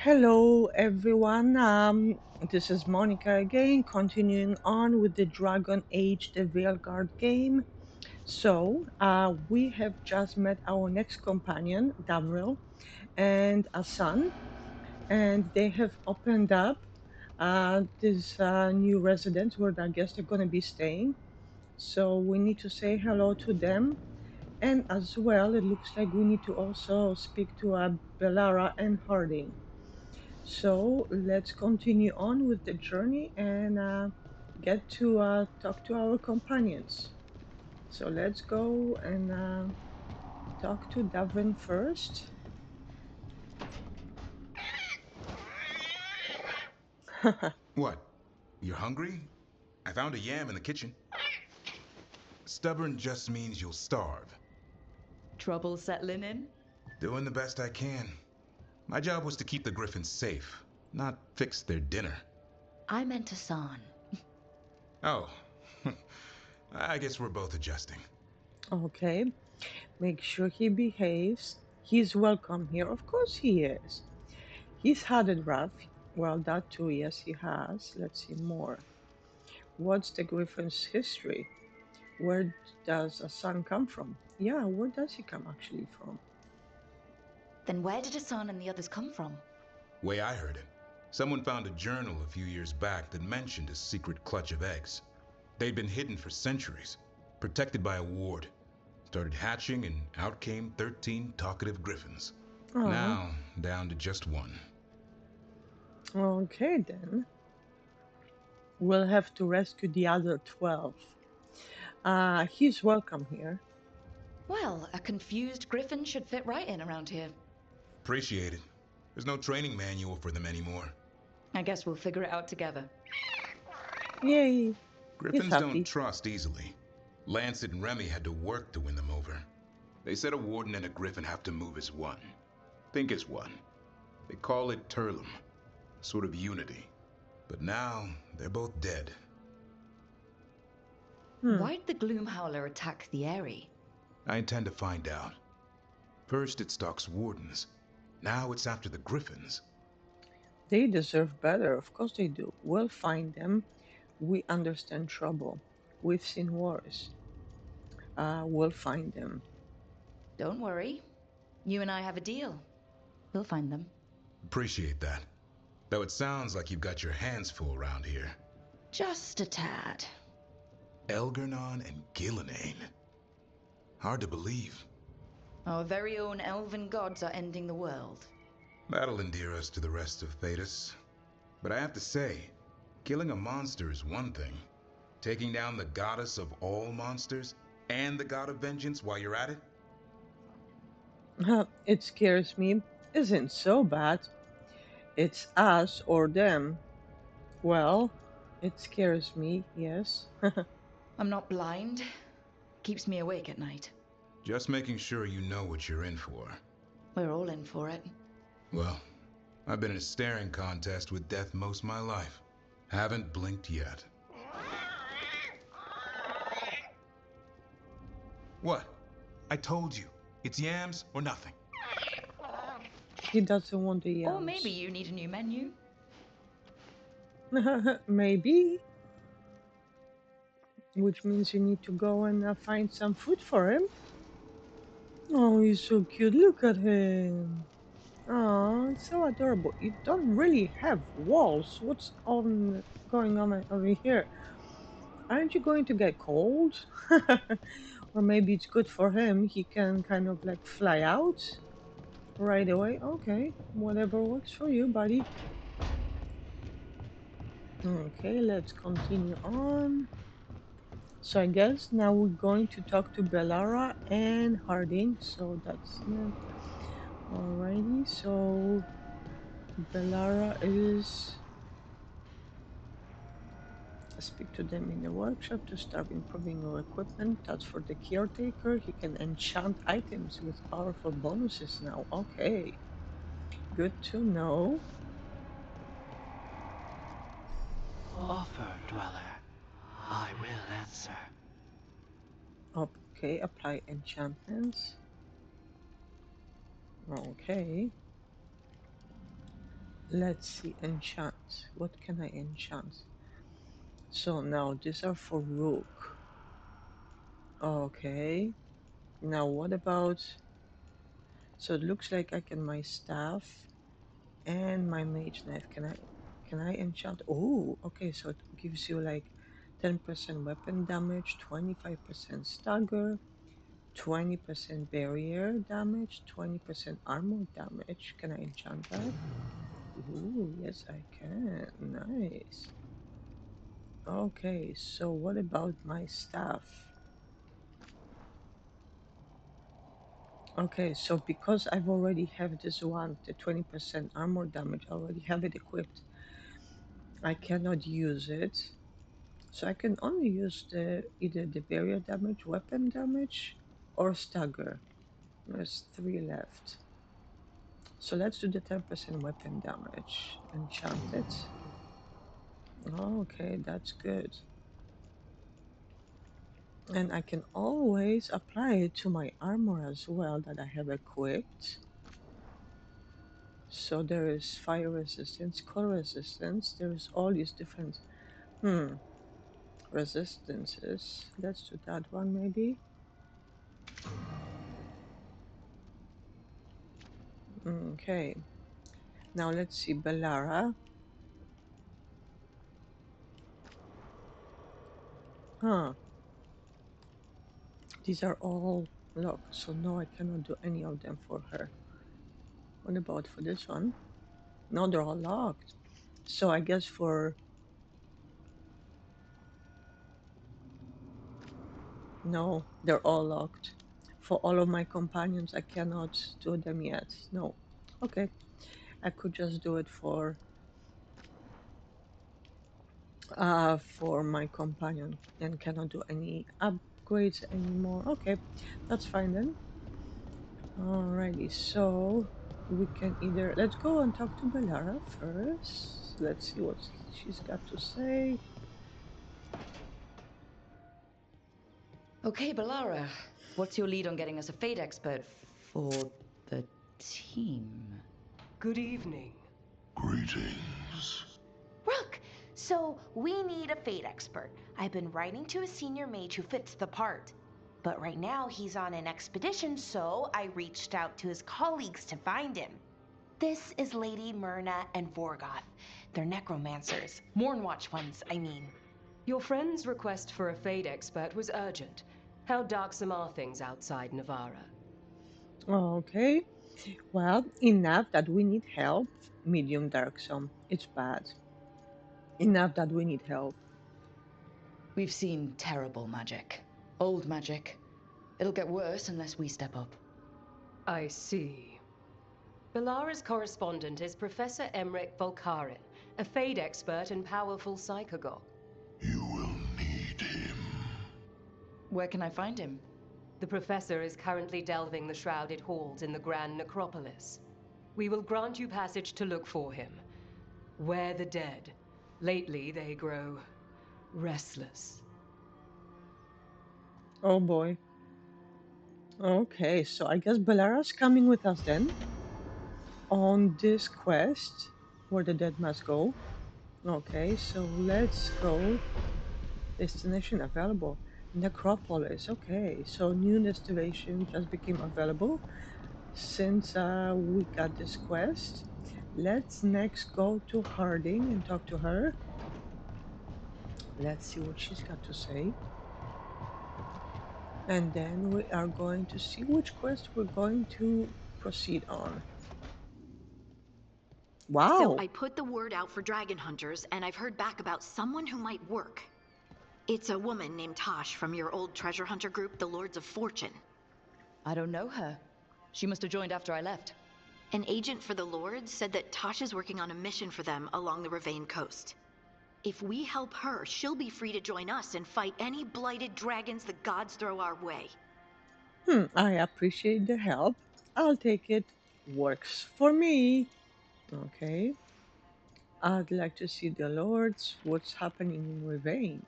Hello, everyone. This is Monica again, continuing on with the Dragon Age the Veilguard game. We have just met our next companion, Davril, and a son, and they have opened up this new residence where I guess they're going to be staying. So we need to say hello to them. And as well, it looks like we need to also speak to Bellara and Harding. So let's continue on with the journey and get to talk to our companions. So let's go and talk to Davin first. What? You're hungry? I found a yam in the kitchen. Stubborn just means you'll starve. Trouble settling in? Doing the best I can. My job was to keep the Griffins safe, not fix their dinner. I meant Hassan. Oh, I guess we're both adjusting. Okay, make sure he behaves. He's welcome here. Of course he is. He's had it rough. Well, that too, yes, he has. Let's see more. What's the Griffin's history? Where does a son come from? Yeah, where does he come actually from? Then where did Hassan and the others come from? Way I heard it, someone found a journal a few years back that mentioned a secret clutch of eggs. They'd been hidden for centuries, protected by a ward. Started hatching and out came 13 talkative griffins. Oh, Now, down to just one. okay then. We'll have to rescue the other 12. He's welcome here. Well, a confused griffin should fit right in around here. Appreciate it. There's no training manual for them anymore. I guess we'll figure it out together. Yay, he's Griffins don't happy. trust easily. Lancet and Remy had to work to win them over. They said a warden and a griffin have to move as one. Think as one. They call it Turlum, a sort of unity. But now, they're both dead. Why'd the Gloom Howler attack the Eyrie? I intend to find out. First it stalks wardens. Now it's after the griffins. They deserve better, of course they do. We'll find them. We understand trouble. We've seen wars. We'll find them. Don't worry. You and I have a deal. We'll find them. Appreciate that. Though it sounds like you've got your hands full around here. Just a tad. Elgernon and Gillenane. Hard to believe. Our very own elven gods are ending the world. That'll endear us to the rest of Thedas. But I have to say, killing a monster is one thing. Taking down the goddess of all monsters and the god of vengeance while you're at it? It scares me. Isn't so bad. It's us or them. Well, it scares me, yes. I'm not blind. Keeps me awake at night. Just making sure you know what you're in for. We're all in for it. Well, I've been in a staring contest with death most of my life. Haven't blinked yet. What? I told you. It's yams or nothing. He doesn't want the yams. Or maybe you need a new menu. Maybe. Which means you need to go and find some food for him. Oh, he's so cute. Look at him. Oh, it's so adorable. You don't really have walls. What's going on over here? Aren't you going to get cold? Or maybe it's good for him. He can kind of like fly out right away. Okay, whatever works for you, buddy. Okay, let's continue on. So I guess now we're going to talk to Bellara and Harding. So that's alrighty. So Bellara is speak to them in the workshop to start improving your equipment. That's for the caretaker. He can enchant items with powerful bonuses now. Okay, good to know. Offer, dweller. I will answer. Okay, apply enchantments. Okay. Let's see, enchant. What can I enchant? So now these are for Rook. Okay. Now what about... So it looks like I can my staff and my mage knife. Can I enchant? Oh, okay. So it gives you like 10% weapon damage, 25% stagger, 20% barrier damage, 20% armor damage. Can I enchant that? Ooh, yes I can. Nice. Okay, so what about my staff? Okay, so because I've already have this one, the 20% armor damage, I already have it equipped. I cannot use it. So I can only use either the barrier damage, weapon damage, or stagger. There's 3 left. So let's do the 10% weapon damage. Enchant it. Okay, that's good. And I can always apply it to my armor as well that I have equipped. So there is fire resistance, cold resistance, there's all these different resistances. Let's do that one maybe. Okay. Now let's see Bellara. Huh. These are all locked, so no, I cannot do any of them for her. What about for this one? No, they're all locked. So I guess for... No, they're all locked. For all of my companions, I cannot do them yet. No. Okay. I could just do it for my companion and cannot do any upgrades anymore. Okay, that's fine then. Alrighty, so we can either... Let's go and talk to Bellara first. Let's see what she's got to say. Okay, Bellara. What's your lead on getting us a fate expert for the team? Good evening. Greetings. Rook! So, we need a fate expert. I've been writing to a senior mage who fits the part. But right now he's on an expedition, so I reached out to his colleagues to find him. This is Lady Myrna and Vorgoth. They're necromancers. Mournwatch ones, I mean. Your friend's request for a fate expert was urgent. How darksome are things outside Navarra? Okay, well, enough that we need help. Medium darksome. It's bad. Enough that we need help. We've seen terrible magic. Old magic. It'll get worse unless we step up. I see. Bellara's correspondent is Professor Emmerich Volkarin, a fate expert and powerful psychagog. You will need him. Where can I find him? The professor is currently delving the shrouded halls in the Grand Necropolis. We will grant you passage to look for him. Where the dead. Lately they grow restless. Oh boy. Okay, so I guess Bellara's coming with us then. On this quest, where the dead must go. Okay, so let's go. Destination available. Necropolis. Okay, so new destination just became available since we got this quest. Let's next go to Harding and talk to her. Let's see what she's got to say. And then we are going to see which quest we're going to proceed on. Wow! So I put the word out for dragon hunters, and I've heard back about someone who might work. It's a woman named Tosh from your old treasure hunter group, the Lords of Fortune. I don't know her. She must have joined after I left. An agent for the Lords said that Tosh is working on a mission for them along the Ravane coast. If we help her, she'll be free to join us and fight any blighted dragons the gods throw our way. I appreciate the help. I'll take it. Works for me. Okay. I'd like to see the Lords. What's happening in Ravane?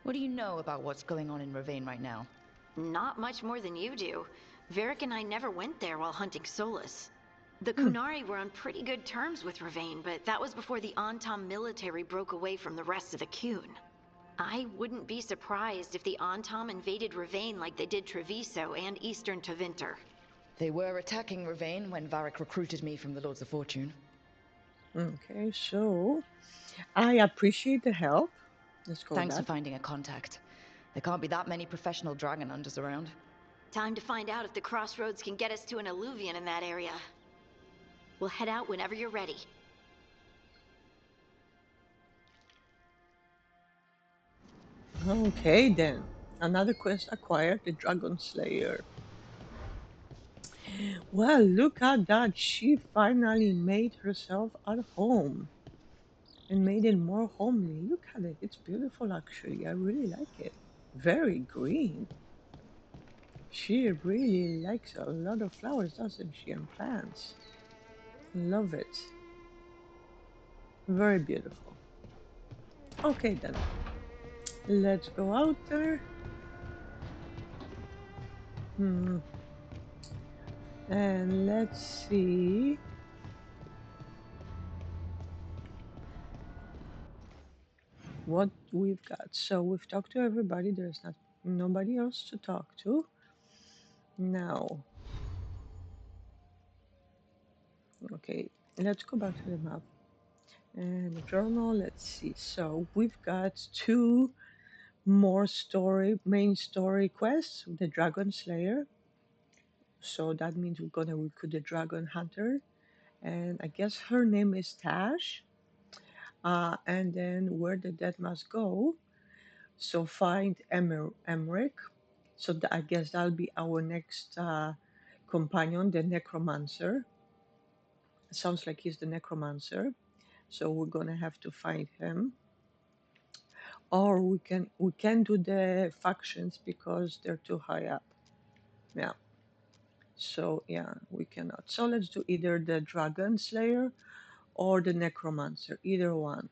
What do you know about what's going on in Ravane right now? Not much more than you do. Varric and I never went there while hunting Solus. The Kunari were on pretty good terms with Ravane, but that was before the Antam military broke away from the rest of the Qun. I wouldn't be surprised if the Antam invaded Ravane like they did Treviso and Eastern Tevinter. They were attacking Ravane when Varric recruited me from the Lords of Fortune. Okay, so I appreciate the help. Let's go with Thanks for that. finding a contact. There can't be that many professional dragon hunters around. Time to find out if the crossroads can get us to an Alluvian in that area. We'll head out whenever you're ready. Okay, then. Another quest acquired, the Dragon Slayer. Well, look at that. She finally made herself at home and made it more homely. Look at it. It's beautiful, actually. I really like it. Very green. She really likes a lot of flowers, doesn't she? And plants. Love it. Very beautiful. Okay, then. Let's go out there. And let's see. What we've got. So we've talked to everybody. There's nobody else to talk to. Now, okay, let's go back to the map. And the journal, let's see. So we've got 2 more main story quests, the Dragon Slayer. So that means we're gonna recruit the Dragon Hunter. And I guess her name is Tash. And then where the dead must go. So find Emmerich. So I guess that'll be our next companion, the Necromancer. It sounds like he's the Necromancer. So we're gonna have to find him. Or we can do the factions because they're too high up. Yeah. So yeah, we cannot. So let's do either the Dragon Slayer or the Necromancer. Either one.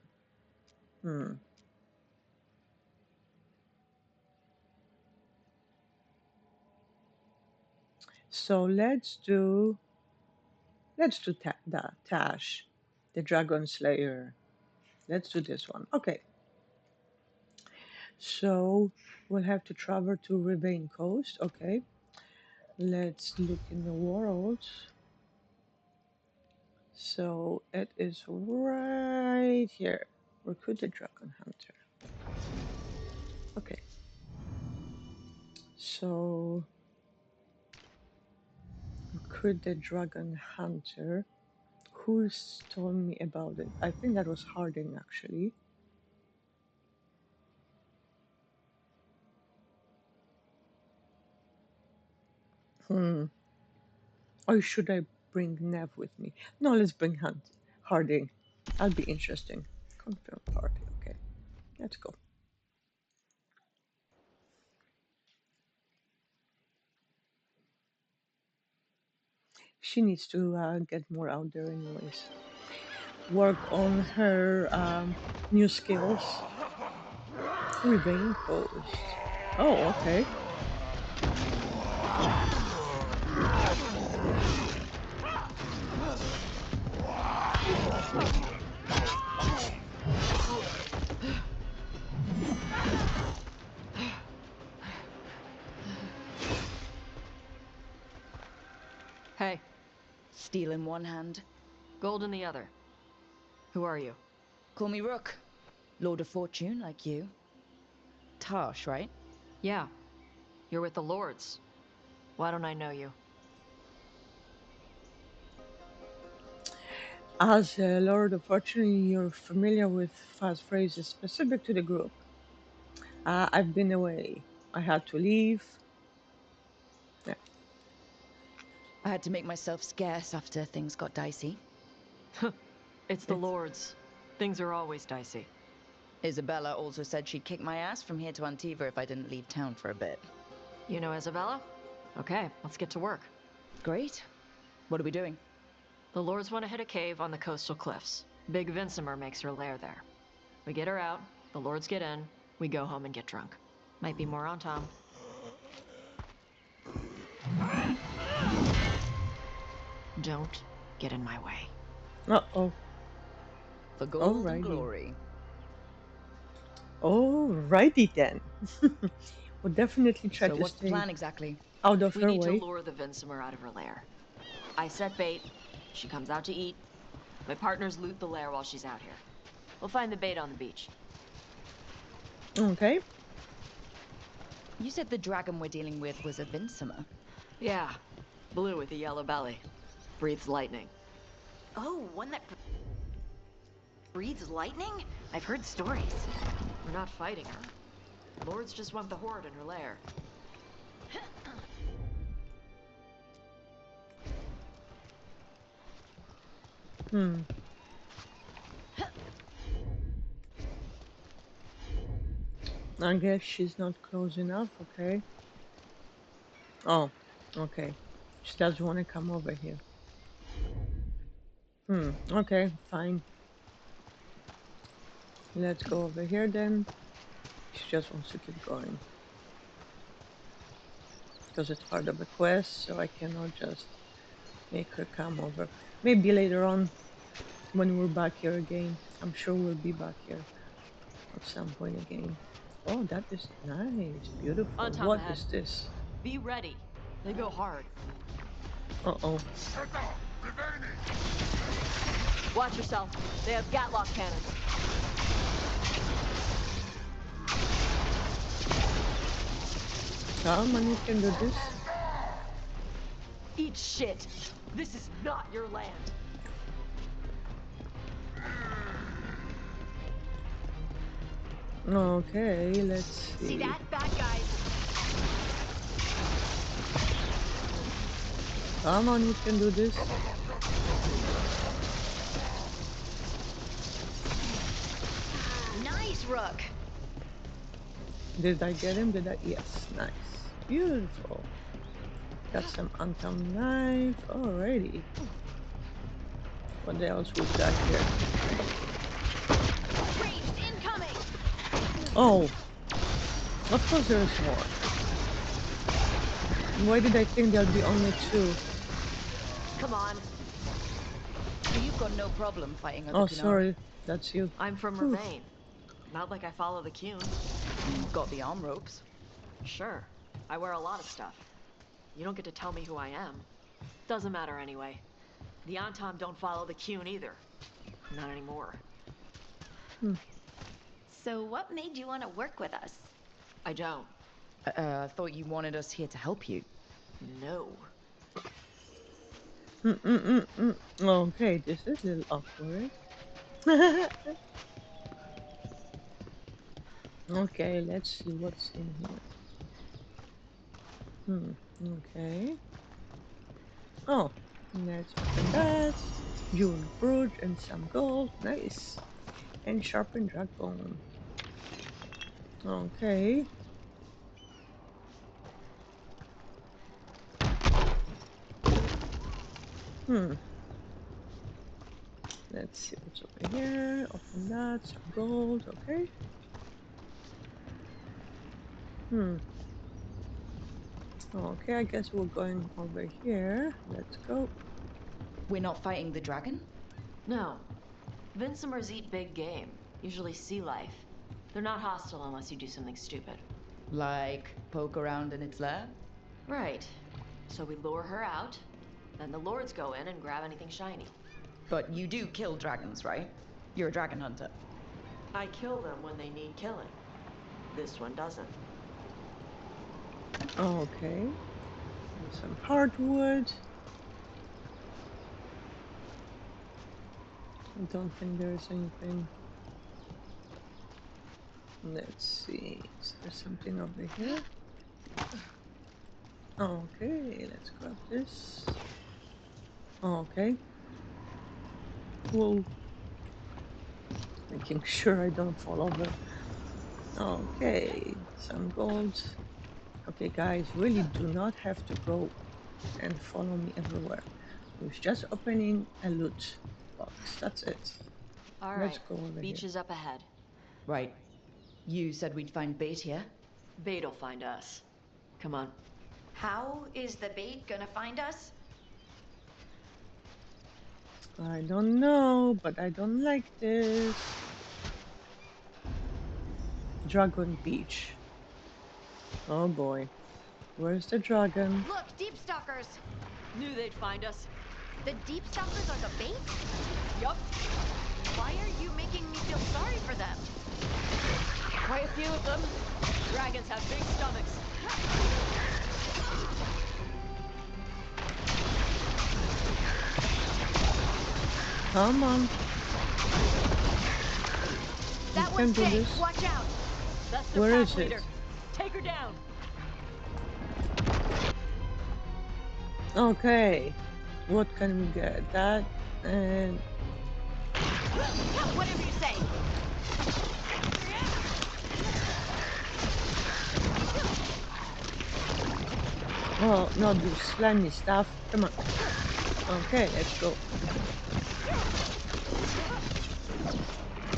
So let's do Tash, the Dragon Slayer. Let's do this one. Okay. So we'll have to travel to Ravane Coast. Okay. Let's look in the world. So it is right here. Recruit the Dragon Hunter. Okay. So recruit the Dragon Hunter. Who's told me about it? I think that was Harding, actually. Or should I bring Nev with me? No, let's bring Harding. That'll be interesting. Confirm party. Okay, let's go. She needs to get more out there, anyways. Work on her new skills. Ravane Coast. Oh, okay. Hey. Steel in one hand. Gold in the other. Who are you? Call me Rook. Lord of Fortune, like you. Tarsh, right? Yeah. You're with the Lords. Why don't I know you? As a Lord of Fortune, you're familiar with fast phrases specific to the group. I've been away. I had to leave. Yeah. I had to make myself scarce after things got dicey. It's the Lords. Things are always dicey. Isabella also said she'd kick my ass from here to Antiva if I didn't leave town for a bit. You know Isabella? Okay, let's get to work. Great. What are we doing? The Lords want to hit a cave on the coastal cliffs. Big Vincimer makes her lair there. We get her out, the Lords get in, we go home and get drunk. Might be more on Tom. Don't get in my way. Uh-oh. For gold and Alrighty. glory. Alrighty then. We'll definitely try So to what's the stay plan exactly? out of We her need to way. lure the Vinsimer out of her lair. I set bait. She comes out to eat. My partners loot the lair while she's out here. We'll find the bait on the beach. Okay. You said the dragon we're dealing with was a Vinsimer. Yeah, blue with a yellow belly. Breathes lightning. Oh, one that breathes lightning? I've heard stories. We're not fighting her. Lords just want the horde in her lair. Hmm. I guess she's not close enough, okay. Oh, okay. She doesn't want to come over here. Okay, fine. Let's go over here then. She just wants to keep going. Because it's part of the quest, so I cannot just make her come over. Maybe later on, when we're back here again. I'm sure we'll be back here at some point again. Oh, that is nice. Beautiful. On top What ahead. is this? Be ready. They go hard. Uh-oh. Watch yourself. They have Gatlock cannons. Come on, you can do this. Eat shit. This is not your land. Okay, let's see. See that? Bad guys. Come on, you can do this. Nice, Rook. Did I get him? Did I? Yes, nice. Beautiful. Got some uncommon knife. Alrighty. What else we got here? Ranged incoming. Oh, of course there's more. Why did I think there'll be only two? Come on. So you've got no problem fighting other Oh, Kunari? sorry, that's you. I'm from Oof. Ravain. Not like I follow the Qun. You've got the arm ropes. Sure. I wear a lot of stuff. You don't get to tell me who I am. Doesn't matter anyway. The Antam don't follow the Qun either. Not anymore. So what made you want to work with us? I don't. I thought you wanted us here to help you. No. Okay, this is a little awkward. Okay, let's see what's in here. Okay. Oh, let's open that. Jewel brooch and some gold. Nice. And sharpened drag bone. Okay. Let's see what's over here. Open that. Some gold. Okay. Okay, I guess we're going over here. Let's go. We're not fighting the dragon? No. Vinsimers eat big game. Usually sea life. They're not hostile unless you do something stupid. Like poke around in its lair? Right. So we lure her out, then the lords go in and grab anything shiny. But you do kill dragons, right? You're a dragon hunter. I kill them when they need killing. This one doesn't. Okay. And some hardwood. I don't think there's anything. Let's see. Is there something over here? Okay, let's grab this. Okay. Whoa. Making sure I don't fall over. Okay, some gold. Okay, guys, really do not have to go and follow me everywhere. We're just opening a loot box. That's it. All Let's right. go over Beach here. is up ahead. Right. You said we'd find bait here? Bait'll find us. Come on. How is the bait gonna find us? I don't know, but I don't like this. Dragon Beach. Oh boy. Where's the dragon? Look, deep stalkers! Knew they'd find us. The deep stalkers are the bait? Yup. Why are you making me feel sorry for them? Quite a few of them. Dragons have big stomachs. Come on. That can one's do big. this. Watch out! That's the Where pack is it? leader. Take her down. Okay. What can we get? That and Whatever you say. oh, not this slimy stuff. Come on. Okay, let's go.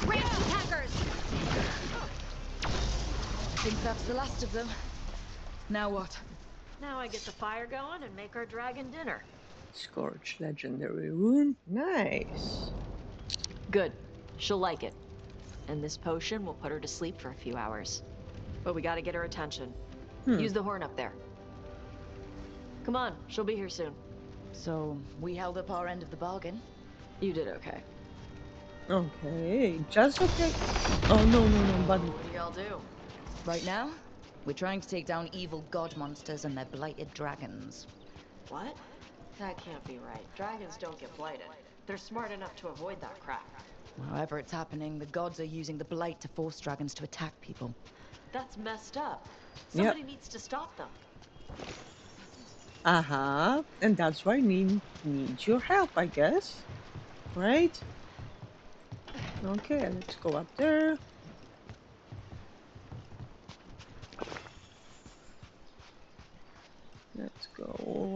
Ranged attackers! I think that's the last of them. Now what? Now I get the fire going and make our dragon dinner. Scorch legendary rune. Nice. Good. She'll like it. And this potion will put her to sleep for a few hours. But we gotta get her attention. Use the horn up there. Come on, she'll be here soon. So, we held up our end of the bargain. You did okay. Okay, just okay. Oh no, buddy. What do y'all do? Right now, we're trying to take down evil god monsters and their blighted dragons. What? That can't be right. Dragons don't get blighted. They're smart enough to avoid that crap. However it's happening, the gods are using the blight to force dragons to attack people. That's messed up. Yep. Somebody needs to stop them. And that's why I need your help, I guess. Right? Okay, let's go up there. Let's go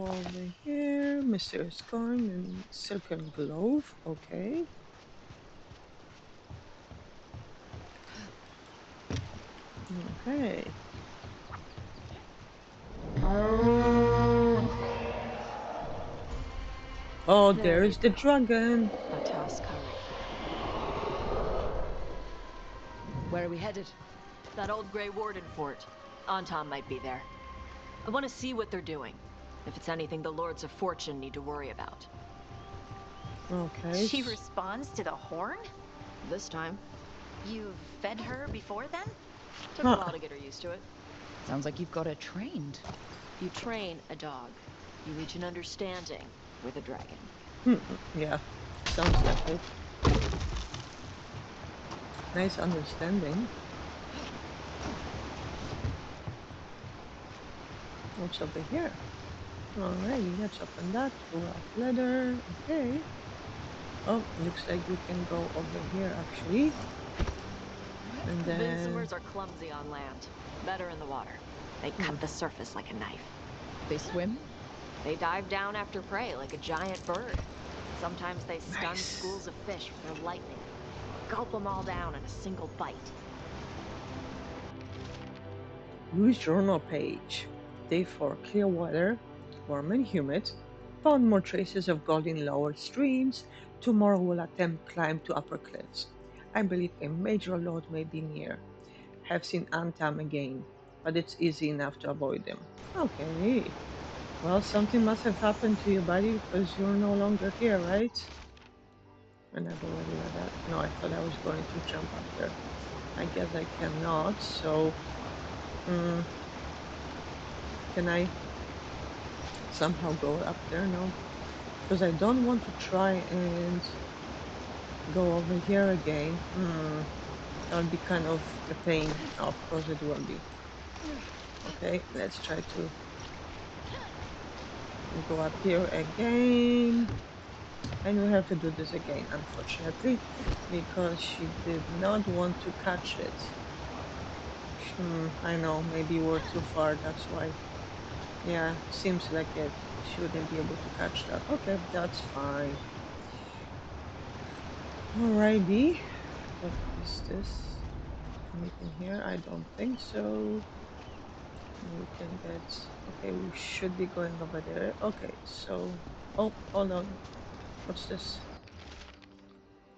over here. Mysterious coin and silken glove. Okay. Okay. Oh, there's the dragon. Where are we headed? That old Grey Warden fort. Anton might be there. I want to see what they're doing. If it's anything the Lords of Fortune need to worry about. Okay. She responds to the horn? This time. You've fed her before then? Took a while to get her used to it. Sounds like you've got her trained. You train a dog. You reach an understanding with a dragon. Yeah, sounds like it. Nice understanding. What's over here? Alrighty, let's open that. Rough leather. Okay. Oh, looks like we can go over here actually. And then Vincimers are clumsy on land. Better in the water. They cut the surface like a knife. They swim? They dive down after prey like a giant bird. Sometimes they stun schools of fish with their lightning. Gulp them all down in a single bite. Louis journal page. Day 4, clear water, warm and humid. Found more traces of gold in lower streams. Tomorrow we'll attempt climb to upper cliffs. I believe a major load may be near. Have seen Antam again, but it's easy enough to avoid them. Okay. Well, something must have happened to you, buddy, because you're no longer here, right? And I've already read that. No, I thought I was going to jump up there. I guess I cannot, so... Can I somehow go up there? No. Because I don't want to try and go over here again. That'll be kind of a pain. Oh, of course it will be. Okay, let's try to go up here again. And we have to do this again, unfortunately, because she did not want to catch it. I know, maybe we're too far, that's why. Yeah, seems like it. She wouldn't be able to catch that. Okay, that's fine. Alrighty. What is this? Anything here? I don't think so. We can get... Okay, we should be going over there. Okay, so... Oh, hold on. What's this?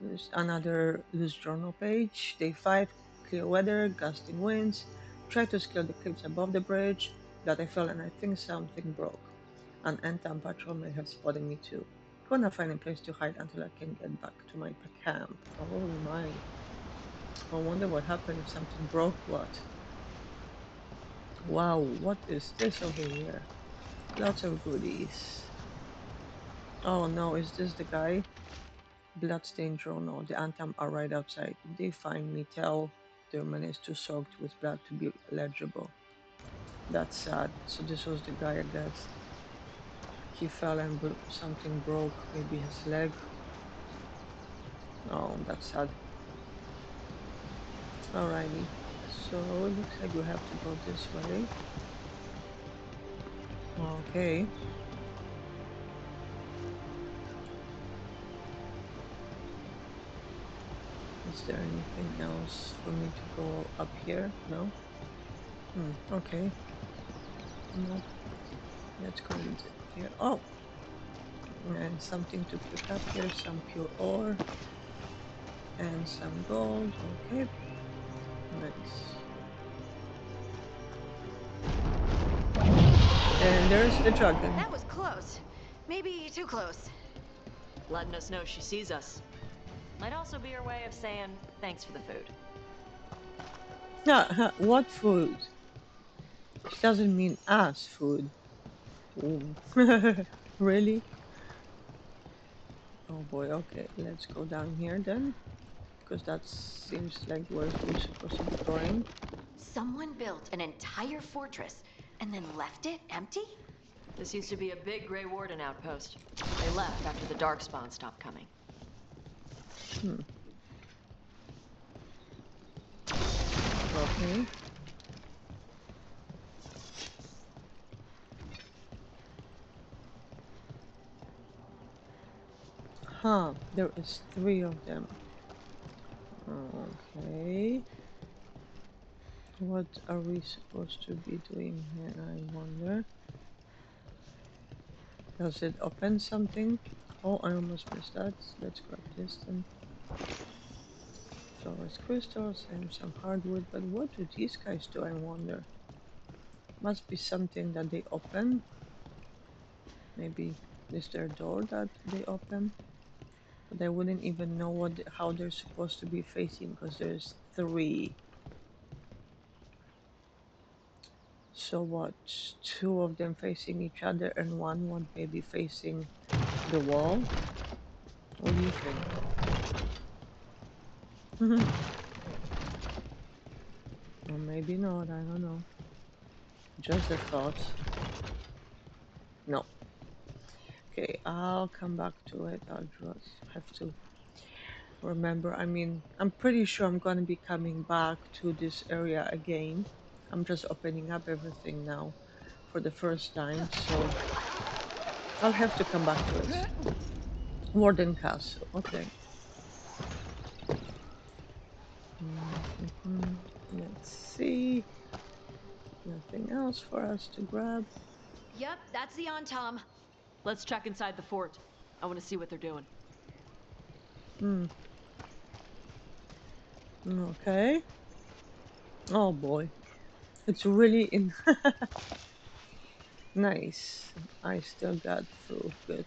There's another loose journal page. Day 5, clear weather, gusting winds. Try to scale the cliffs above the bridge. That I fell and I think something broke. An Antam patrol may have spotted me too. Gonna find a place to hide until I can get back to my camp. Oh my. I wonder what happened if something broke what. Wow, what is this over here? Lots of goodies. Oh no, is this the guy? Bloodstained journal. The Antam are right outside. If they find me, tell their man is too soaked with blood to be legible. That's sad. So this was the guy, I guess. He fell and something broke, maybe his leg. Oh, that's sad. Alrighty. So it looks like we have to go this way. Okay. Is there anything else for me to go up here? No? Okay. No. Let's go here. Oh! And something to pick up here, some pure ore. And some gold. Okay. Nice. And there's the dragon. That was close. Maybe too close. Letting us know she sees us. Might also be her way of saying thanks for the food. Yeah, what food? It doesn't mean us food. Really? Oh boy, okay, let's go down here then. Because that seems like where we're supposed to be going. Someone built an entire fortress and then left it empty? This used to be a big Grey Warden outpost. They left after the Darkspawn stopped coming. Okay. Huh, there is 3 of them. Okay. What are we supposed to be doing here, I wonder? Does it open something? Oh, I almost missed that. Let's grab this then. Flawless crystals and some hardwood, but what do these guys do, I wonder? Must be something that they open. Maybe is there a door that they open? But I wouldn't even know how they're supposed to be facing because there's 3. So what? 2 of them facing each other and one maybe facing the wall? What do you think? Or maybe not, I don't know. Just a thought. No. Okay, I'll come back to it. I'll just have to remember. I mean, I'm pretty sure I'm going to be coming back to this area again. I'm just opening up everything now for the first time, so I'll have to come back to it. Warden Castle, okay. Let's see. Nothing else for us to grab. Yep, that's the Antam. Let's check inside the fort. I want to see what they're doing. Okay. Oh boy. It's really in nice. I still got food. Good.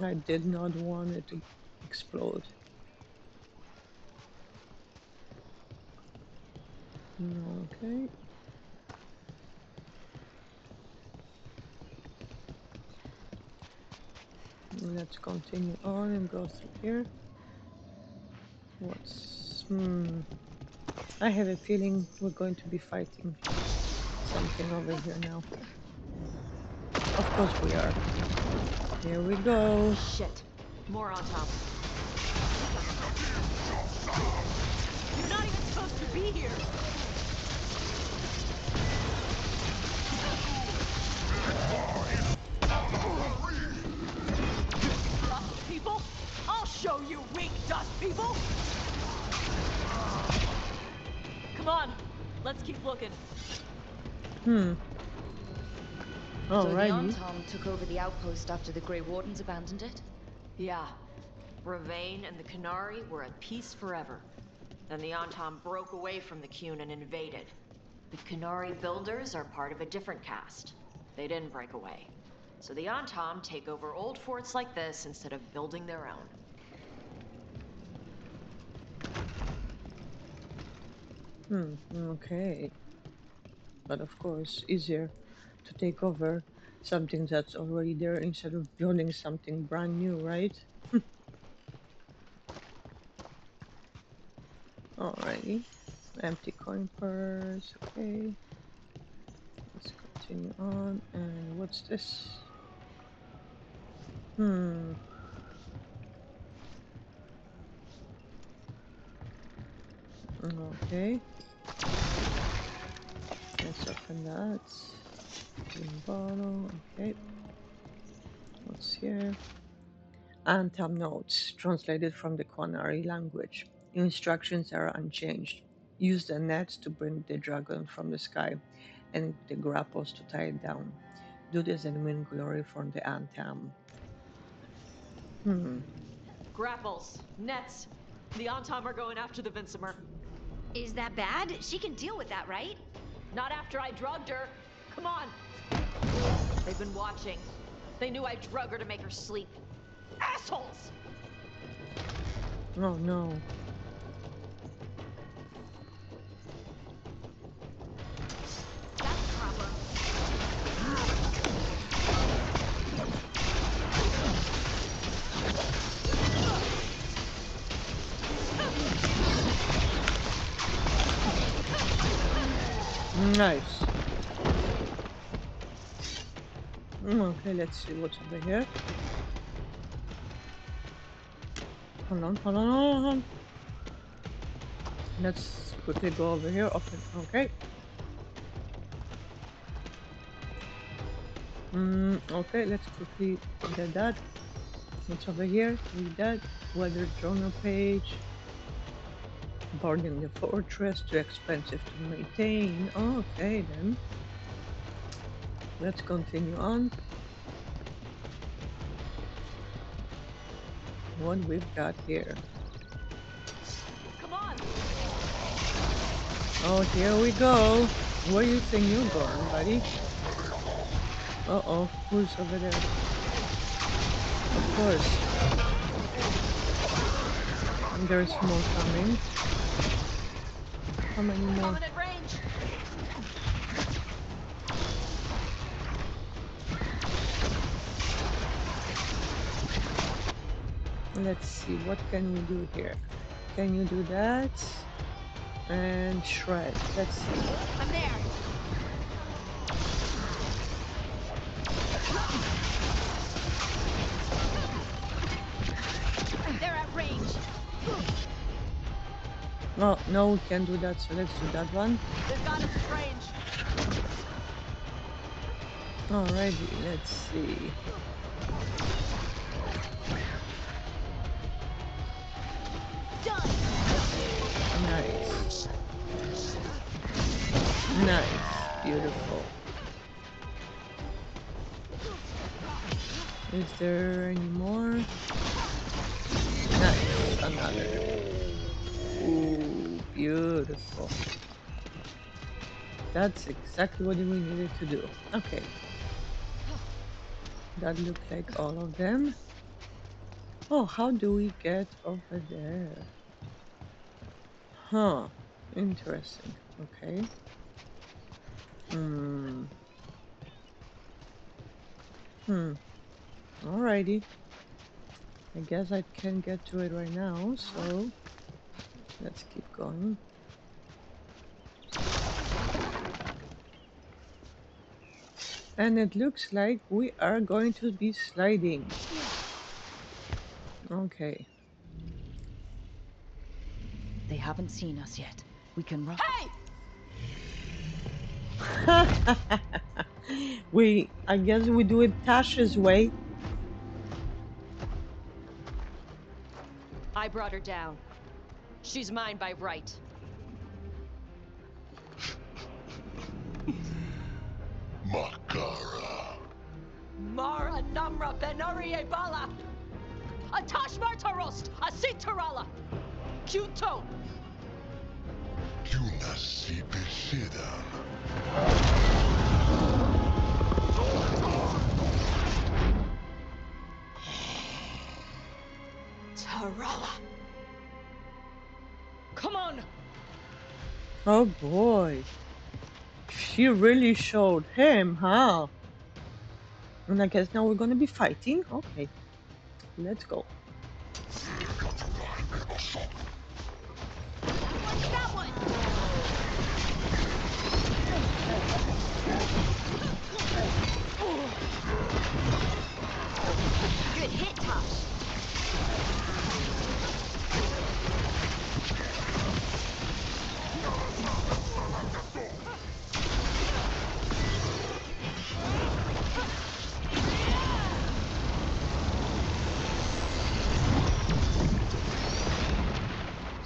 I did not want it to explode. Okay. Let's continue on and go through here. What's... I have a feeling we're going to be fighting something over here now. Of course we are. Here we go. Shit. More on top. You're not even supposed to be here. Dust people? I'll show you weak dust people. Come on. Let's keep looking. So the Alrighty. Antam took over the outpost after the Grey Wardens abandoned it? Yeah. Ravain and the Qunari were at peace forever. Then the Antam broke away from the Qun and invaded. The Qunari builders are part of a different caste. They didn't break away. So the Antam take over old forts like this instead of building their own. Okay. But of course, easier to take over something that's already there instead of building something brand new, right? Alrighty. Empty coin purse, okay. Let's continue on. And what's this? Okay. Let's open that. Green bottle, okay. What's here? Antam notes, translated from the Qunari language. Instructions are unchanged. Use the nets to bring the dragon from the sky and the grapples to tie it down. Do this and win glory for the Antam. Grapples, nets. The Antam are going after the Vinsimer. Is that bad? She can deal with that, right? Not after I drugged her. Come on. They've been watching. They knew I drug her to make her sleep. Assholes! Oh no. That's a problem. Nice. Okay, let's see what's over here. Hold on, hold on, hold on. Let's quickly go over here. Open. Okay. Okay, let's quickly get that. What's over here? Read that. Weather journal page. Guarding the fortress, too expensive to maintain. Okay then. Let's continue on. What we've got here. Come on. Oh, here we go. Where do you think you're going, buddy? Uh-oh, who's over there? Of course. There's more coming. How many more? Coming at range. Let's see, what can we do here? Can you do that? And shred. Let's see. I'm there. They're at range. Oh, no, we can't do that, so let's do that one. They've got us at range. Alrighty, let's see. Done. Nice. Nice. Beautiful. Is there any more? Nice. Another. Ooh, beautiful. That's exactly what we needed to do. Okay. That looked like all of them. Oh, how do we get over there? Huh. Interesting. Okay. Alrighty. I guess I can't get to it right now, so let's keep going. And it looks like we are going to be sliding. Okay. They haven't seen us yet. We can run. Hey! I guess we do it Tasha's way. I brought her down. She's mine by right. Makara. Mara Namra Benarie Bala! Atash Martarost! Asitarala! Kyuto! Kunasipisidam. Tarala! Come on! Oh boy. She really showed him, huh? And I guess now we're gonna be fighting? Okay. Let's go. That one! Good hit, Tosh.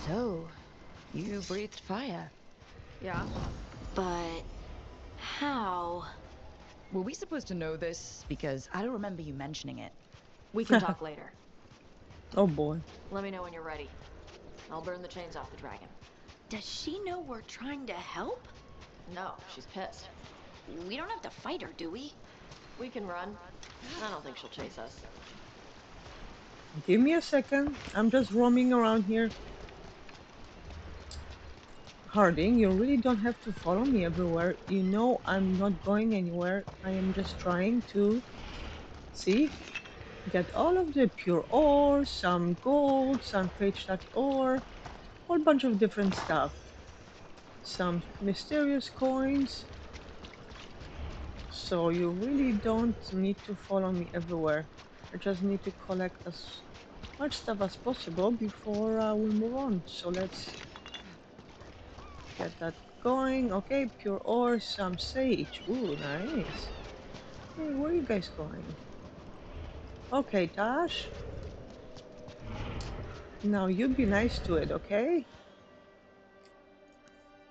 So, you breathed fire. Yeah? But how? Were we supposed to know this? Because I don't remember you mentioning it. We can talk later. Oh boy. Let me know when you're ready. I'll burn the chains off the dragon. Does she know we're trying to help? No, she's pissed. We don't have to fight her, do we? We can run. I don't think she'll chase us. Give me a second. I'm just roaming around here. Harding, you really don't have to follow me everywhere. You know I'm not going anywhere. I am just trying to, see, get all of the pure ore, some gold, some Fate ore, whole bunch of different stuff. Some mysterious coins. So you really don't need to follow me everywhere. I just need to collect as much stuff as possible before we move on. So let's get that going. Okay, pure ore, some sage. Ooh, nice. Hey, where are you guys going? Okay, Tash. Now you be nice to it, okay?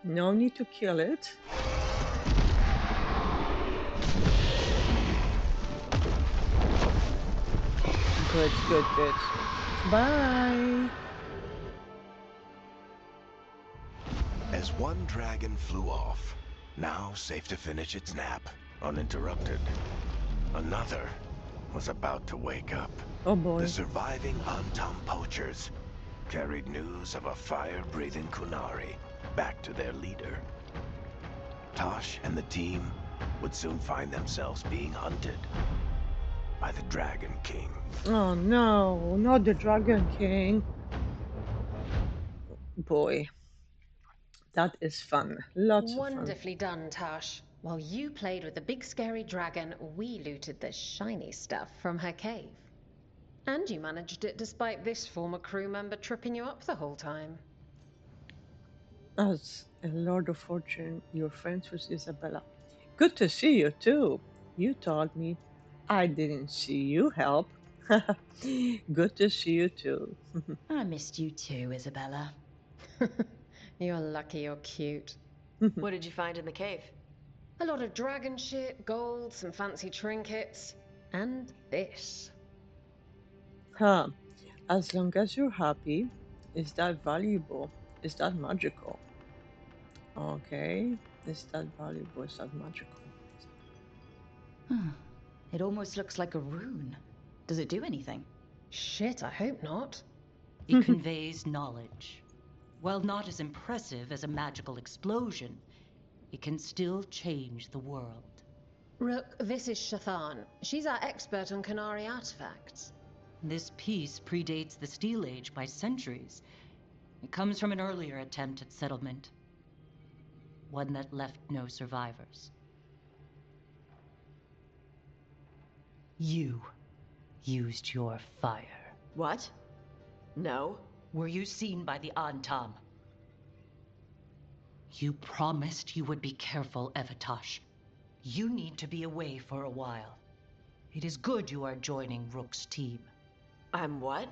No need to kill it. Good, good, good. Bye. As one dragon flew off, now safe to finish its nap, uninterrupted, another was about to wake up. Oh boy. The surviving Antam poachers carried news of a fire-breathing Kunari back to their leader. Tosh and the team would soon find themselves being hunted by the Dragon King. Oh no, not the Dragon King. Boy, that is fun. Lots of fun. Wonderfully done, Tash. While you played with the big scary dragon, we looted the shiny stuff from her cave. And you managed it despite this former crew member tripping you up the whole time. As a Lord of Fortune, you're friends with Isabella. Good to see you too. You told me. I didn't see you help. Good to see you too. I missed you too, Isabella. You're lucky you're cute. What did you find in the cave? A lot of dragon shit, gold, some fancy trinkets, and this. Huh. As long as you're happy, is that valuable? Is that magical? Okay. Is that valuable? Is that magical? It almost looks like a rune. Does it do anything? Shit, I hope not. It conveys knowledge. While not as impressive as a magical explosion, it can still change the world. Rook, this is Shathan. She's our expert on Kunari artifacts. This piece predates the Steel Age by centuries. It comes from an earlier attempt at settlement. One that left no survivors. You used your fire. What? No. Were you seen by the Antam? You promised you would be careful, Evatosh. You need to be away for a while. It is good you are joining Rook's team. I'm what?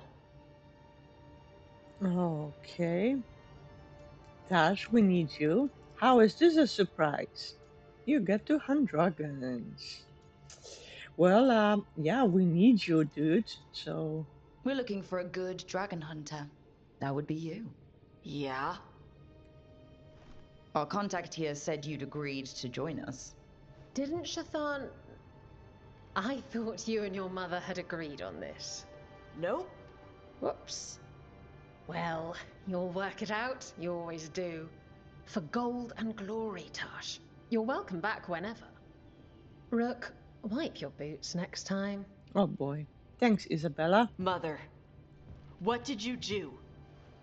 Okay. Tash, we need you. How is this a surprise? You get to hunt dragons. Well, yeah, we need you, dude. So We're looking for a good dragon hunter. That would be you. Yeah? Our contact here said you'd agreed to join us. Didn't Shathan... I thought you and your mother had agreed on this. Nope. Whoops. Well, you'll work it out. You always do. For gold and glory, Tosh. You're welcome back whenever. Rook, wipe your boots next time. Oh boy. Thanks, Isabella. Mother, what did you do?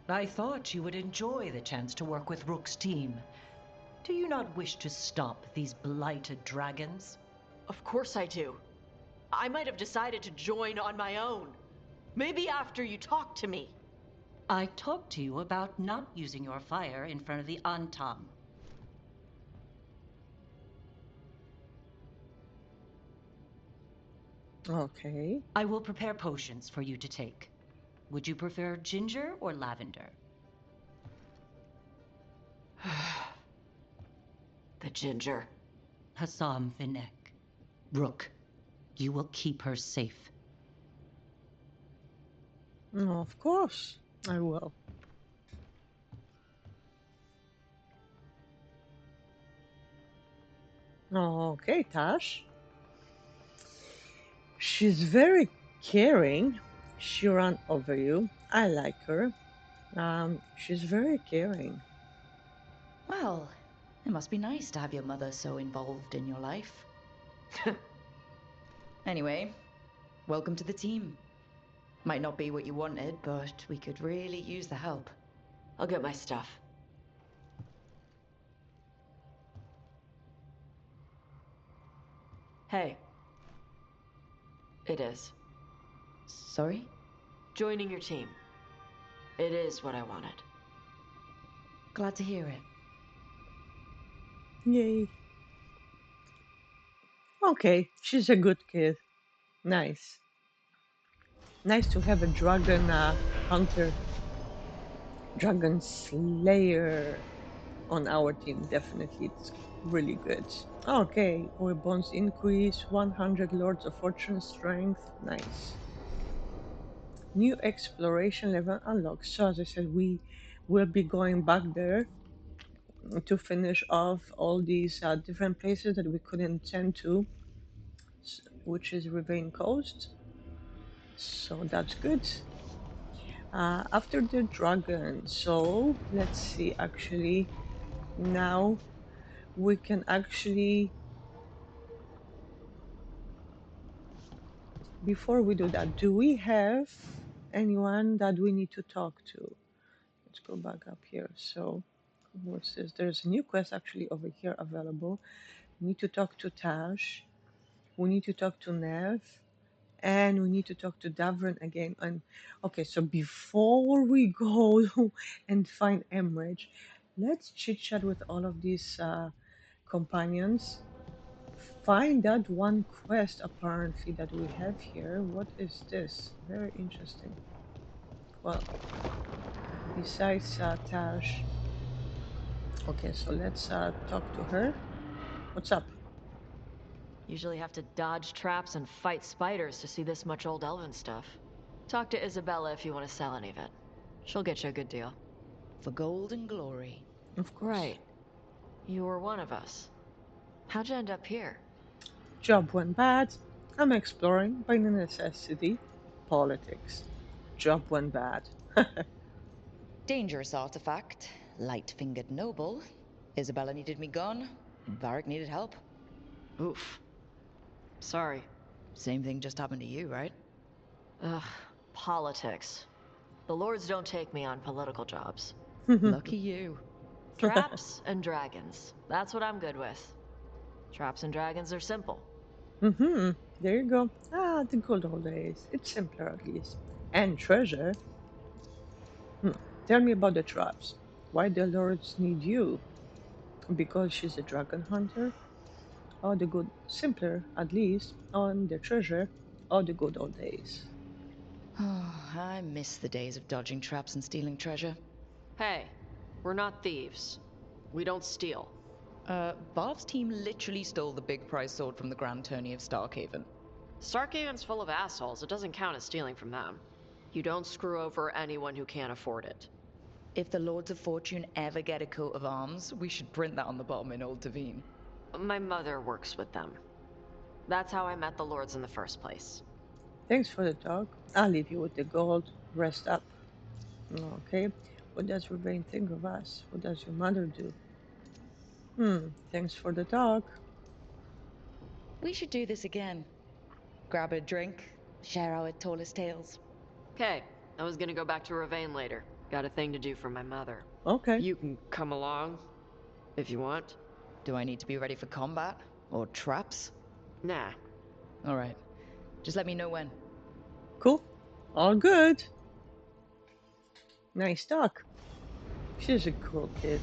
I thought you would enjoy the chance to work with Rook's team. Do you not wish to stop these blighted dragons? Of course I do. I might have decided to join on my own. Maybe after you talked to me. I talked to you about not using your fire in front of the Antam. Okay. I will prepare potions for you to take. Would you prefer ginger or lavender? The ginger. Hassam Finek. Rook, you will keep her safe. Oh, of course, I will. Okay, Tash. She's very caring. She ran over you. I like her. She's very caring. Well, it must be nice to have your mother so involved in your life. Anyway, welcome to the team. Might not be what you wanted, but we could really use the help. I'll get my stuff. Hey. It is. Sorry? Joining your team. It is what I wanted. Glad to hear it. Yay. Okay, she's a good kid. Nice. Nice to have a dragon hunter, dragon slayer on our team. Definitely, it's really good. Okay, our bonds increase 100 Lords of Fortune strength. Nice. New exploration level unlocked. So as I said, we will be going back there to finish off all these different places that we couldn't tend to, which is Ravine Coast. So that's good. After the dragon, so let's see, actually now we can actually, before we do that, do we have anyone that we need to talk to? Let's go back up here. So what's this? There's a new quest actually over here available. We need to talk to Tash, we need to talk to Nev, and we need to talk to Davran again. And okay, so before we go and find Emmerich, let's chit chat with all of these companions. Find that one quest apparently that we have here. What is this? Very interesting. Well, besides Tash. Okay, so let's talk to her. What's up? Usually have to dodge traps and fight spiders to see this much old elven stuff. Talk to Isabella if you want to sell any of it. She'll get you a good deal. For gold and glory. Of course. Right. You were one of us. How'd you end up here? Job went bad. I'm exploring by necessity. Politics. Job went bad. Dangerous artifact. Light-fingered noble. Isabella needed me gone. Varric needed help. Oof. Sorry. Same thing just happened to you, right? Ugh. Politics. The lords don't take me on political jobs. Lucky you. Traps and dragons. That's what I'm good with. Traps and dragons are simple. There you go. Ah, the good old days. It's simpler at least. And treasure. Tell me about the traps. Why the lords need you? Because she's a dragon hunter? Or the good, simpler at least, on the treasure, or the good old days. Oh, I miss the days of dodging traps and stealing treasure. Hey, we're not thieves. We don't steal. Barb's team literally stole the big prize sword from the Grand Tourney of Starkhaven. Starkhaven's full of assholes. It doesn't count as stealing from them. You don't screw over anyone who can't afford it. If the Lords of Fortune ever get a coat of arms, we should print that on the bottom in Old Tavine. My mother works with them. That's how I met the Lords in the first place. Thanks for the talk. I'll leave you with the gold. Rest up. Okay. What does Ravane think of us? What does your mother do? Thanks for the talk. We should do this again. Grab a drink, share our tallest tales. Okay, I was gonna go back to Ravane later. Got a thing to do for my mother. Okay. You can come along, if you want. Do I need to be ready for combat? Or traps? Nah. Alright. Just let me know when. Cool. All good. Nice talk. She's a cool kid.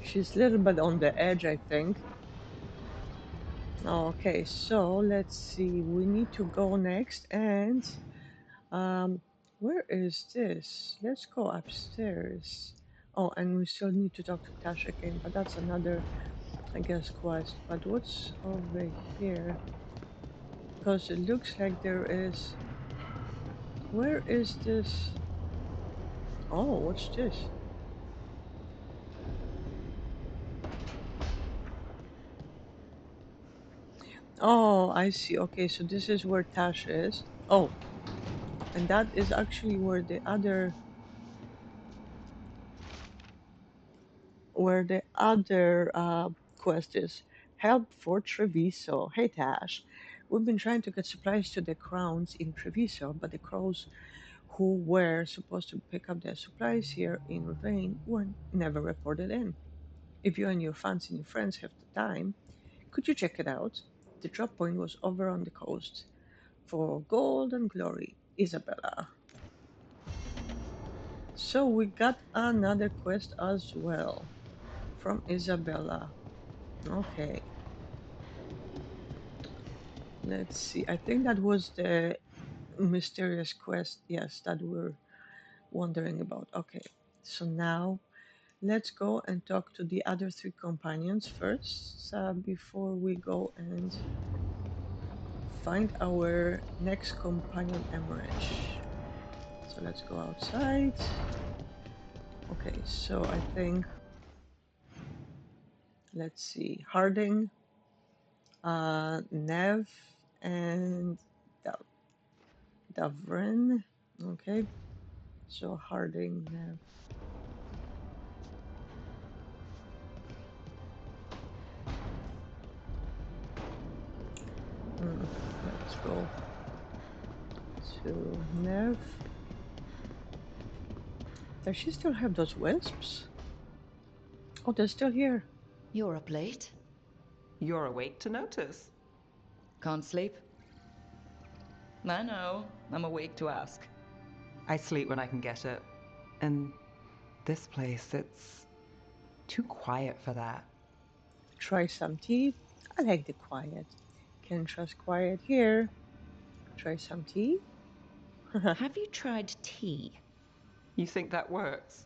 She's a little bit on the edge, I think. Okay, so let's see. We need to go next, and where is this? Let's go upstairs. Oh, and we still need to talk to Tash again, but that's another, I guess, quest. But what's over here? Because it looks like there is... Where is this? Oh, what's this? Oh, I see. Okay, so this is where Tash is. Oh, and that is actually where the other quest is. Help for Treviso. Hey Tash, we've been trying to get supplies to the crowns in Treviso, but the crows who were supposed to pick up their supplies here in Ravane were never reported in. If you and your fancy new friends have the time, could you check it out? The drop point was over on the coast. For gold and glory, Isabella. So we got another quest as well from Isabella. Okay. Let's see. I think that was the mysterious quest, yes, that we're wondering about. Okay. So now let's go and talk to the other three companions first before we go and find our next companion, Emmerich. So let's go outside. Okay, so I think, let's see, Harding, Nev, and Davrin. Okay, so Harding, Nev. Let's go to Nev. Does she still have those wisps? Oh, they're still here. You're up late. You're awake to notice. Can't sleep? I know. I'm awake to ask. I sleep when I can get it. And this place, it's too quiet for that. Try some tea. I like the quiet. Can trust quiet here. Try some tea. Have you tried tea? You think that works?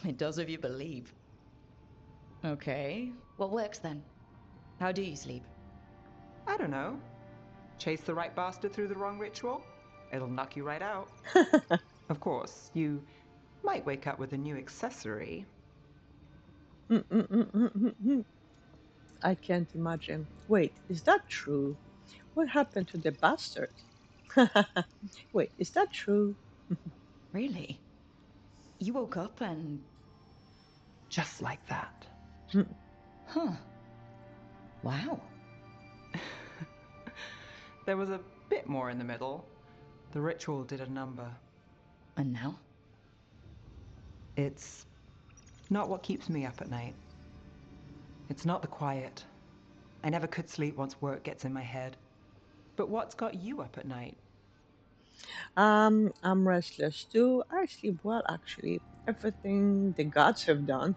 It does if you believe. Okay. What works then? How do you sleep? I don't know. Chase the right bastard through the wrong ritual? It'll knock you right out. Of course, you might wake up with a new accessory. I can't imagine. Wait, is that true? What happened to the bastard? Wait, is that true? Really? You woke up and... Just like that. Huh. Wow. There was a bit more in the middle. The ritual did a number. And now? It's not what keeps me up at night. It's not the quiet. I never could sleep once work gets in my head. But what's got you up at night? I'm restless too. I sleep well, actually. Everything the gods have done.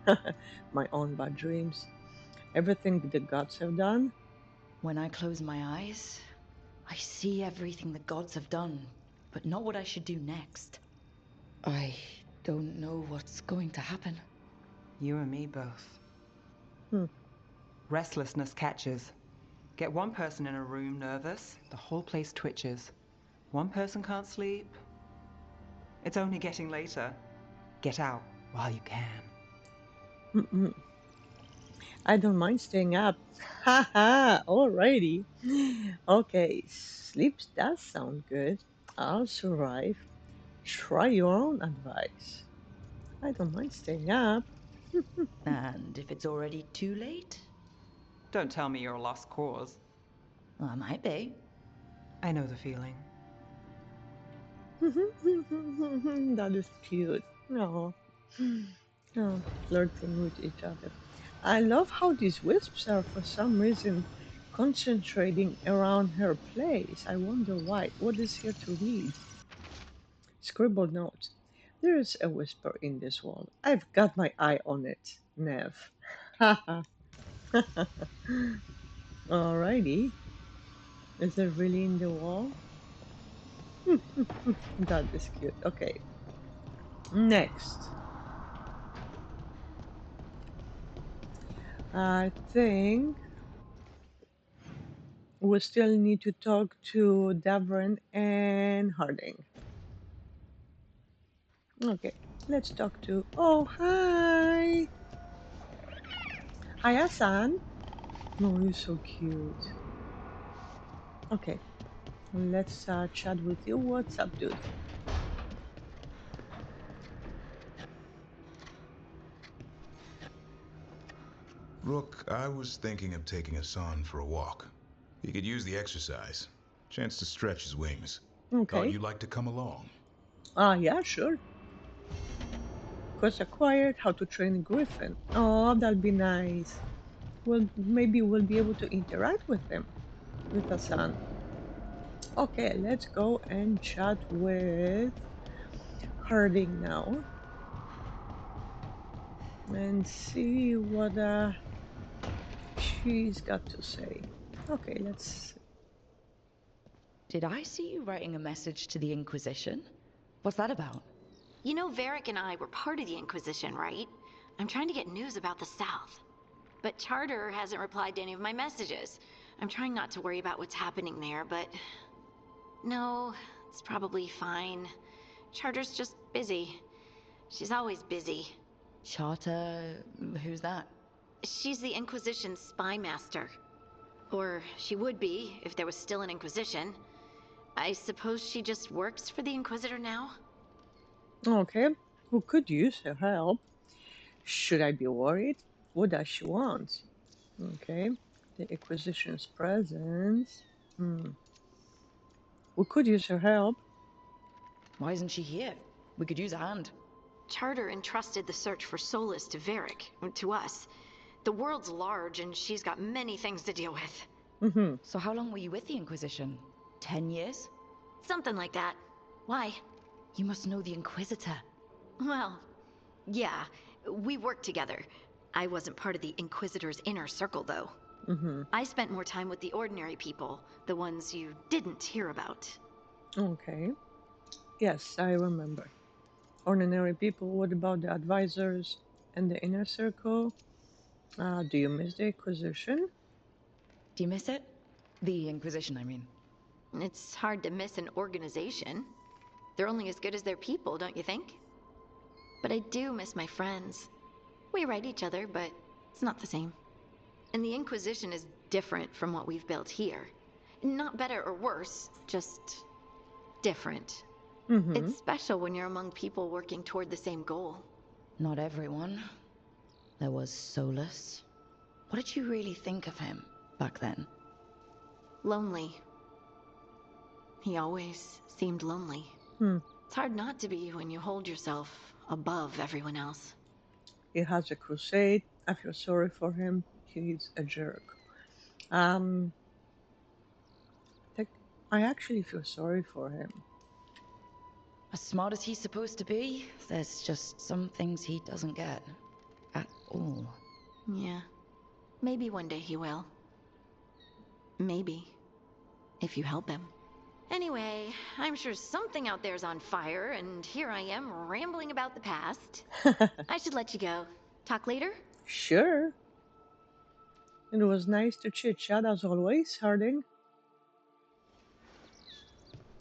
My own bad dreams. Everything the gods have done. When I close my eyes, I see everything the gods have done, but not what I should do next. I don't know what's going to happen. You and me both. Hmm. Restlessness catches. Get one person in a room nervous, the whole place twitches. One person can't sleep, It's only getting later. Get out while you can. Mm-mm. I don't mind staying up. Haha, alrighty. Okay, sleep does sound good. I'll survive. Try your own advice. I don't mind staying up. And if it's already too late? Don't tell me you're a lost cause. Well, I might be. I know the feeling. That is cute. No. Oh, flirting with each other. I love how these wisps are, for some reason, concentrating around her place. I wonder why. What is here to read? Scribbled notes. There is a whisper in this wall. I've got my eye on it, Nev. Alrighty. Is it really in the wall? That is cute. Okay. Next. I think we still need to talk to Davern and Harding. Okay, let's talk to... Oh, hi! Hi, Hassan. Oh, you're so cute. Okay, let's chat with you. What's up, dude? Rook, I was thinking of taking Hassan for a walk. He could use the exercise. Chance to stretch his wings. Okay. Thought you'd like to come along. Yeah, sure. Course acquired, how to train a griffin. Oh, that'll be nice. Well, maybe we'll be able to interact with him, with Hassan. Okay, let's go and chat with Harding now. And see what she's got to say. Okay, let's... Did I see you writing a message to the Inquisition? What's that about? You know, Varric and I were part of the Inquisition, right? I'm trying to get news about the South. But Charter hasn't replied to any of my messages. I'm trying not to worry about what's happening there, but... No, it's probably fine. Charter's just busy. She's always busy. Charter... who's that? She's the Inquisition's spy master. Or she would be, if there was still an Inquisition. I suppose she just works for the Inquisitor now? Okay, we could use her help. Should I be worried? What does she want? Okay, the Inquisition's presence. We could use her help. Why isn't she here? We could use a hand. Charter entrusted the search for Solas to Varric, to us. The world's large, and she's got many things to deal with. So how long were you with the Inquisition? 10 years? Something like that. Why? You must know the Inquisitor. Well, yeah, we worked together. I wasn't part of the Inquisitor's inner circle, though. I spent more time with the ordinary people, the ones you didn't hear about. Okay. Yes, I remember. Ordinary people, what about the advisors and the inner circle? Do you miss the Inquisition? Do you miss it? The Inquisition, I mean. It's hard to miss an organization. They're only as good as their people, don't you think? But I do miss my friends. We write each other, but it's not the same. And the Inquisition is different from what we've built here. Not better or worse, just different. It's special when you're among people working toward the same goal. Not everyone. There was Solas. What did you really think of him back then? Lonely. He always seemed lonely. It's hard not to be when you hold yourself above everyone else. He has a crusade. I feel sorry for him. He's a jerk. I actually feel sorry for him. As smart as he's supposed to be, there's just some things he doesn't get. At all. Yeah. Maybe one day he will. Maybe. If you help him. Anyway, I'm sure something out there's on fire, and here I am rambling about the past. I should let you go. Talk later? Sure. It was nice to chit-chat as always, Harding.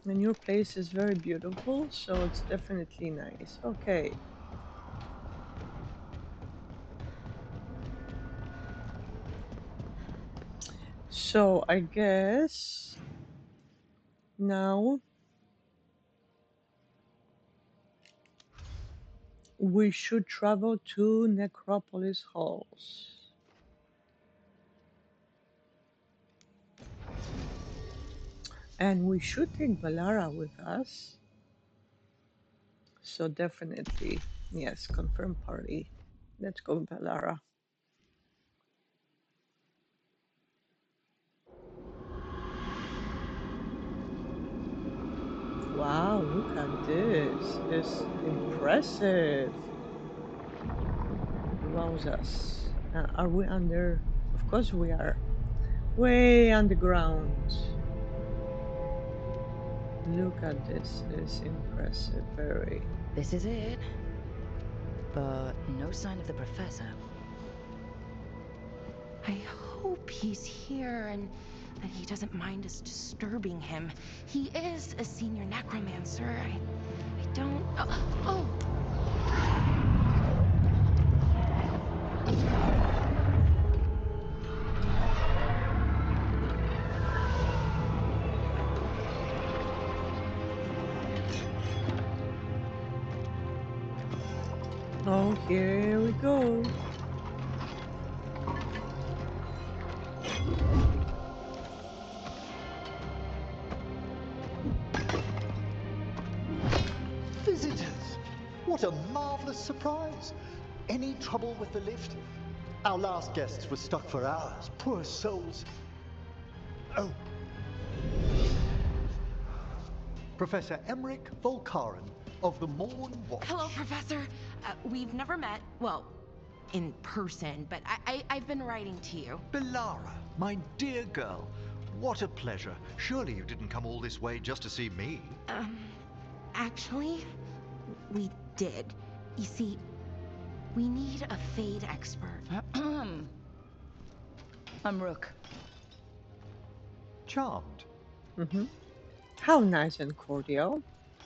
And your place is very beautiful, so it's definitely nice. Okay. So I guess now we should travel to Necropolis Halls. And we should take Valara with us. So definitely, yes, confirm party. Let's go, Valara. Wow, look at this. It's impressive. Wowzers. Are we under? Of course we are. Way underground. Look at this. It's impressive, very. This is it. But no sign of the professor. I hope he's here and that he doesn't mind us disturbing him. He is a senior necromancer. I don't... Oh! Oh, here we go. Visitors! What a marvelous surprise! Any trouble with the lift? Our last guests were stuck for hours. Poor souls. Oh. Professor Emmerich Volkaren of the Morn Watch. Hello, Professor. We've never met, well, in person, but I've been writing to you. Valara, my dear girl. What a pleasure. Surely you didn't come all this way just to see me. Actually, we did. You see, we need a Fade expert. I'm Rook. Charmed. How nice and cordial.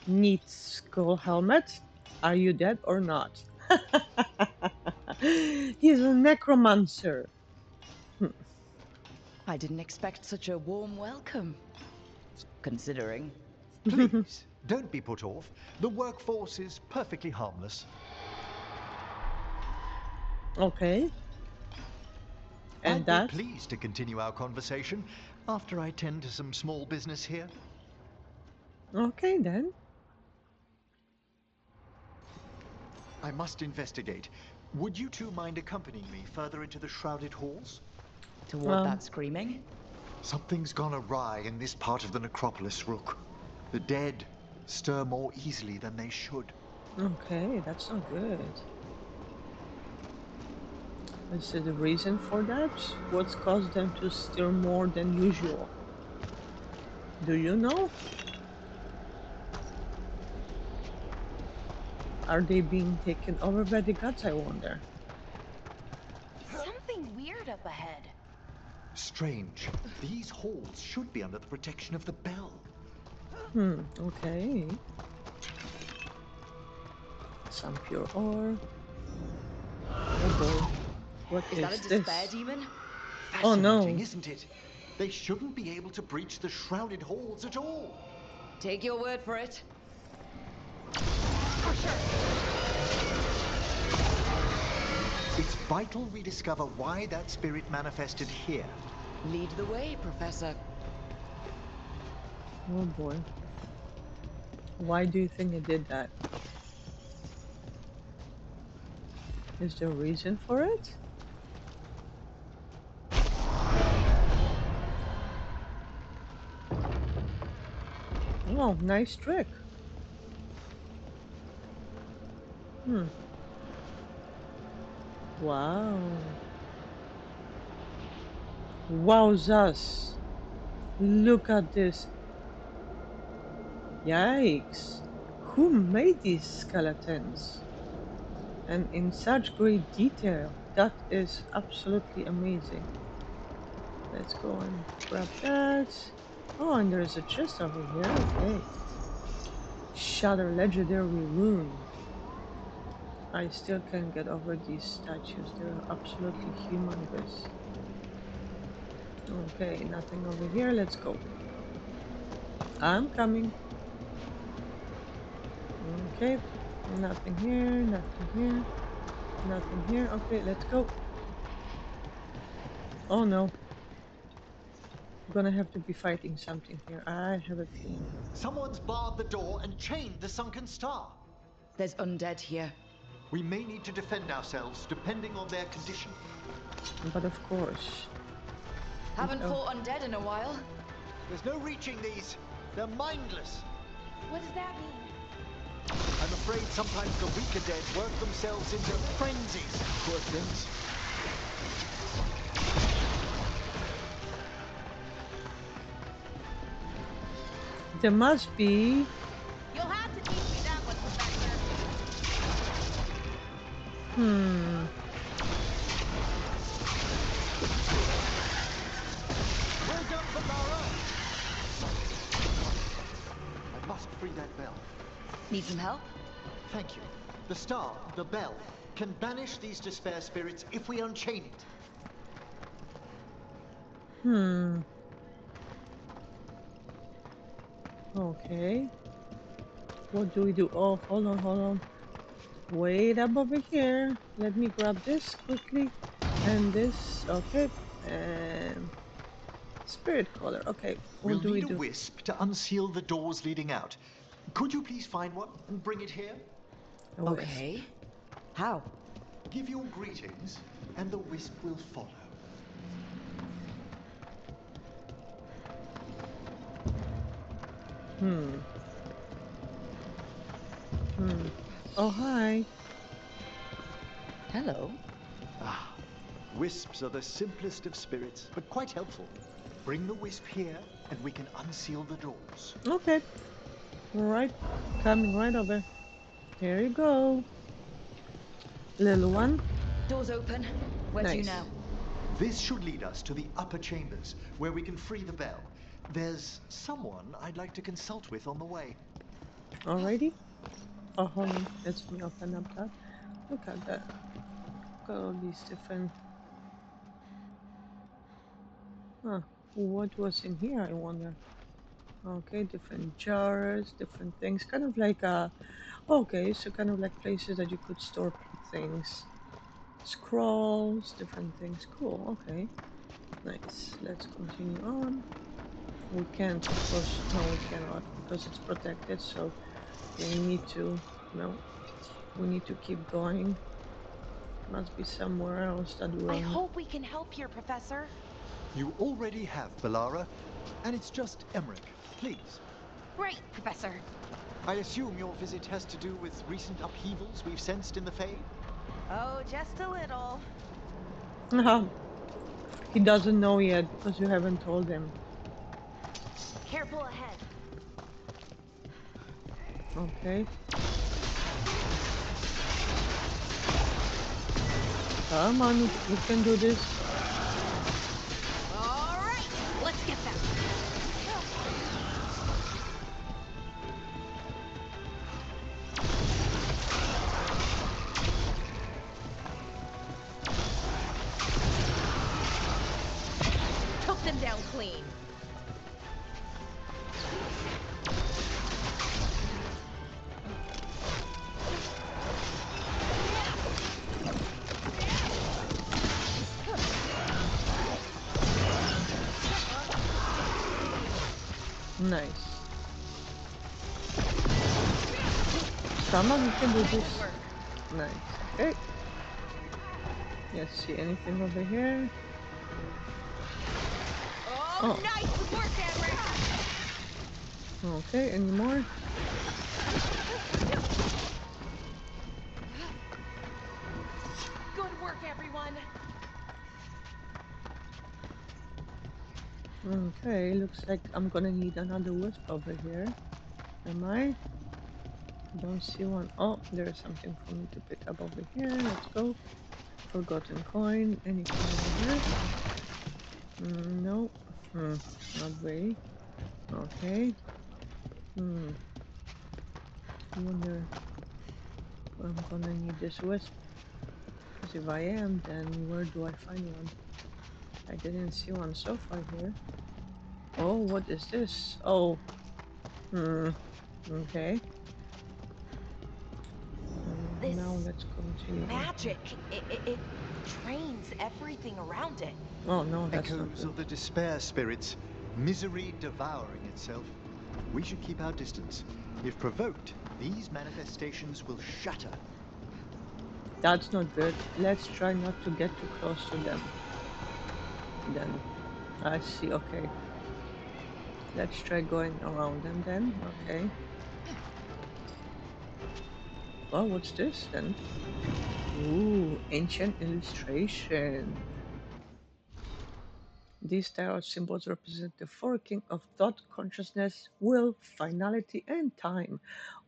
Neat skull helmet. Are you dead or not? He's a necromancer. I didn't expect such a warm welcome. Considering. Please, don't be put off. The workforce is perfectly harmless. Okay. And that? I'd be pleased to continue our conversation after I tend to some small business here. Okay, then. I must investigate. Would you two mind accompanying me further into the Shrouded Halls? Toward that screaming? Something's gone awry in this part of the necropolis, Rook. The dead stir more easily than they should. Okay, that's not good. Is there a reason for that? What's caused them to stir more than usual? Do you know? Are they being taken over by the gods, I wonder? Something weird up ahead. Strange. These halls should be under the protection of the bell. Okay. Some pure ore. Oh boy. What is that a this? despair demon? Oh no. Fascinating, isn't it? They shouldn't be able to breach the Shrouded Halls at all. Take your word for it. It's vital we discover why that spirit manifested here. Lead the way, Professor. Oh boy. Why do you think it did that? Is there a reason for it? Oh, nice trick. Wow. Wowzers. Look at this. Yikes. Who made these skeletons? And in such great detail. That is absolutely amazing. Let's go and grab that. Oh, and there's a chest over here. Okay. Shatter legendary rune. I still can't get over these statues. They're absolutely humongous. Okay, nothing over here. Let's go. I'm coming. Okay, nothing here, nothing here, nothing here. Okay, let's go. Oh no. I'm gonna have to be fighting something here. I have a feeling. Someone's barred the door and chained the sunken star. There's undead here. We may need to defend ourselves depending on their condition. But of course. Haven't fought undead in a while. There's no reaching these. They're mindless. What does that mean? I'm afraid sometimes the weaker dead work themselves into frenzies. Poor things. There must be. You'll have to teach me that one, Professor. Well done, Valara. I must free that bell. Need some help? Thank you. The star, the bell, can banish these despair spirits if we unchain it. Okay. What do we do? Oh, hold on, hold on. Wait up over here. Let me grab this quickly. And this. Okay. And spirit collar. Okay. What do we do? We'll need a wisp to unseal the doors leading out. Could you please find one and bring it here? Okay. How? Give your greetings, and the wisp will follow. Oh, hi. Hello. Ah, wisps are the simplest of spirits, but quite helpful. Bring the wisp here, and we can unseal the doors. Okay. Right. Coming right over. Here you go. Little one. Door's open. Where to now? This should lead us to the upper chambers, where we can free the bell. There's someone I'd like to consult with on the way. Alrighty. Oh, hold on. Let me open up that. Look at that. Got all these different. Huh. What was in here, I wonder? Okay, different jars, different things. Kind of like okay, so kind of like places that you could store things. Scrolls, different things. Cool, okay. Nice. Let's continue on. We can't, of course. No, we cannot because it's protected, so we need to. No. We need to keep going. Must be somewhere else that we'll... I hope we can help here, Professor. You already have, Valara. And it's just Emmerich. Please. Great, Professor. I assume your visit has to do with recent upheavals we've sensed in the Fade? Oh, just a little. He doesn't know yet because you haven't told him. Careful ahead. Okay. Come on, we can do this. All right, let's get them. Took them down clean. Nice. Come on, we can do this. Nice. Okay. Let's see anything over here. Oh, nice work, Emmerich. Okay, any more? Good work, everyone. Okay, looks like I'm gonna need another wisp over here. Am I? Don't see one. Oh, there's something for me to pick up over here. Let's go. Forgotten coin. Anything over here? No. Not really. Okay. I wonder if I'm gonna need this wisp. Because if I am, then where do I find one? I didn't see one so far here. Oh, what is this? Oh. Okay. This now let's continue. Magic. It drains everything around it. Oh no, that's not Echoes good. of the despair spirits, misery devouring itself. We should keep our distance. If provoked, these manifestations will shatter. That's not good. Let's try not to get too close to them. Then, I see, okay. Let's try going around them then, okay. Oh, what's this then? Ooh, ancient illustration. These tarot symbols represent the four kings of thought, consciousness, will, finality, and time.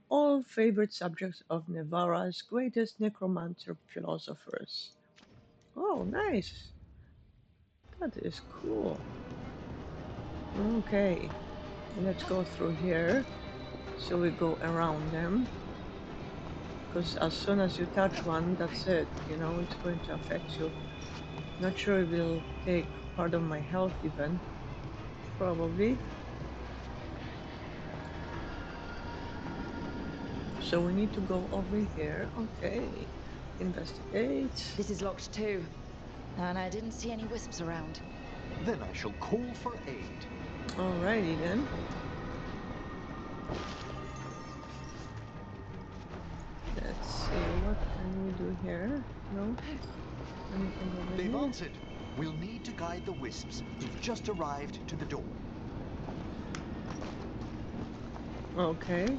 All favorite subjects of Nevarra's greatest necromancer philosophers. Oh, nice. That is cool. Okay, let's go through here. So we go around them. Because as soon as you touch one, that's it. You know, it's going to affect you. Not sure it will take part of my health even. Probably. So we need to go over here. Okay. Investigate. This is locked too. And I didn't see any wisps around. Then I shall call for aid. Alrighty then. Let's see, what can we do here? No? Anything over They've here? answered. We'll need to guide the wisps who've just arrived to the door. Okay.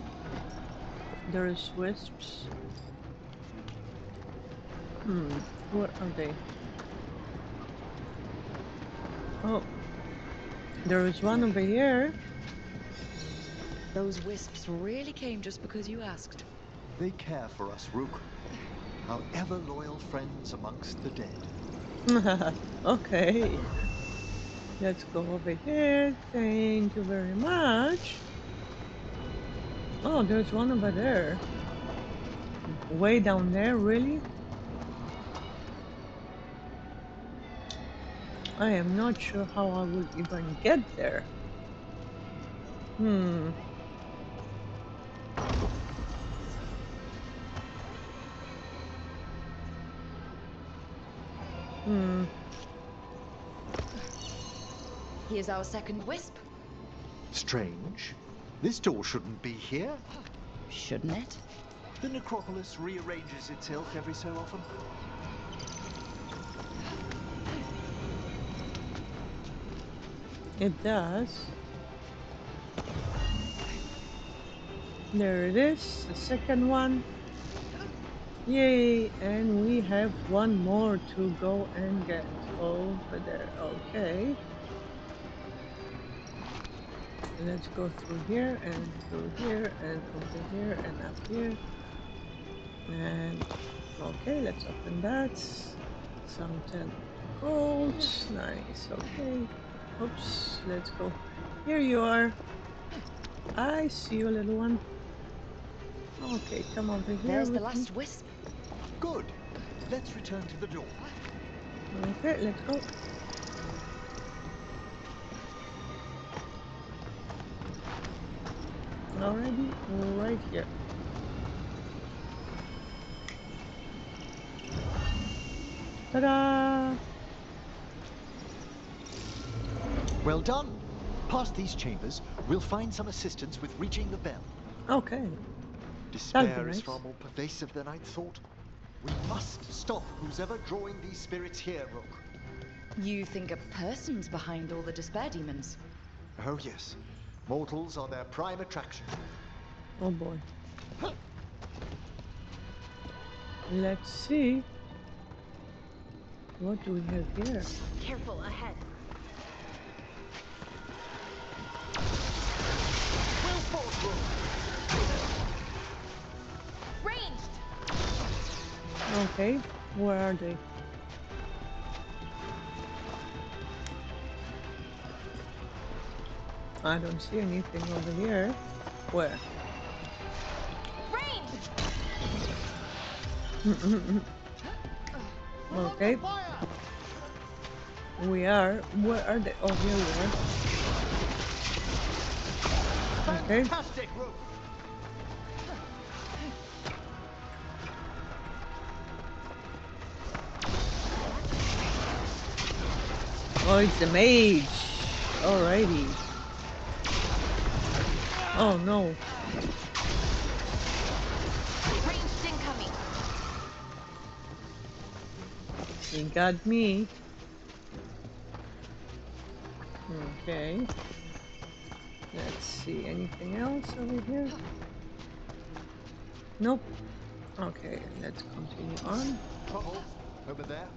There is wisps. Where are they? Oh. There is one over here. Those wisps really came just because you asked. They care for us, Rook. Our ever-loyal friends amongst the dead. Okay. Let's go over here. Thank you very much. Oh, there's one over there. Way down there, really? I am not sure how I will even get there. Here's our second wisp. Strange. This door shouldn't be here. Shouldn't it? The necropolis rearranges itself every so often. It does. There it is, the second one. Yay, and we have one more to go and get over there. Okay. Let's go through here and through here and over here and up here. And okay, let's open that. Some 10 gold. Nice, okay. Oops, let's go. Here you are. I see you, little one. Okay, come over here. There's the last wisp. Good. Let's return to the door. Okay, let's go. Alrighty, right here. Ta-da! Well done. Past these chambers, we'll find some assistance with reaching the bell. Okay. Despair nice. is far more pervasive than I'd thought. We must stop who's ever drawing these spirits here, Rook. You think a person's behind all the despair demons? Oh yes. Mortals are their prime attraction. Oh boy. Let's see. What do we have here? Careful ahead. Will force room. Ranged. Okay, where are they? I don't see anything over here. Where? Rain! Okay. We are. Where are they? Oh, here we are. Okay. Fantastic, Rook. Oh, it's the mage. Alrighty. Oh no. Ranged incoming. He got me. Okay. Let's see. Anything else over here? Nope. Okay, let's continue on. Trouble over there.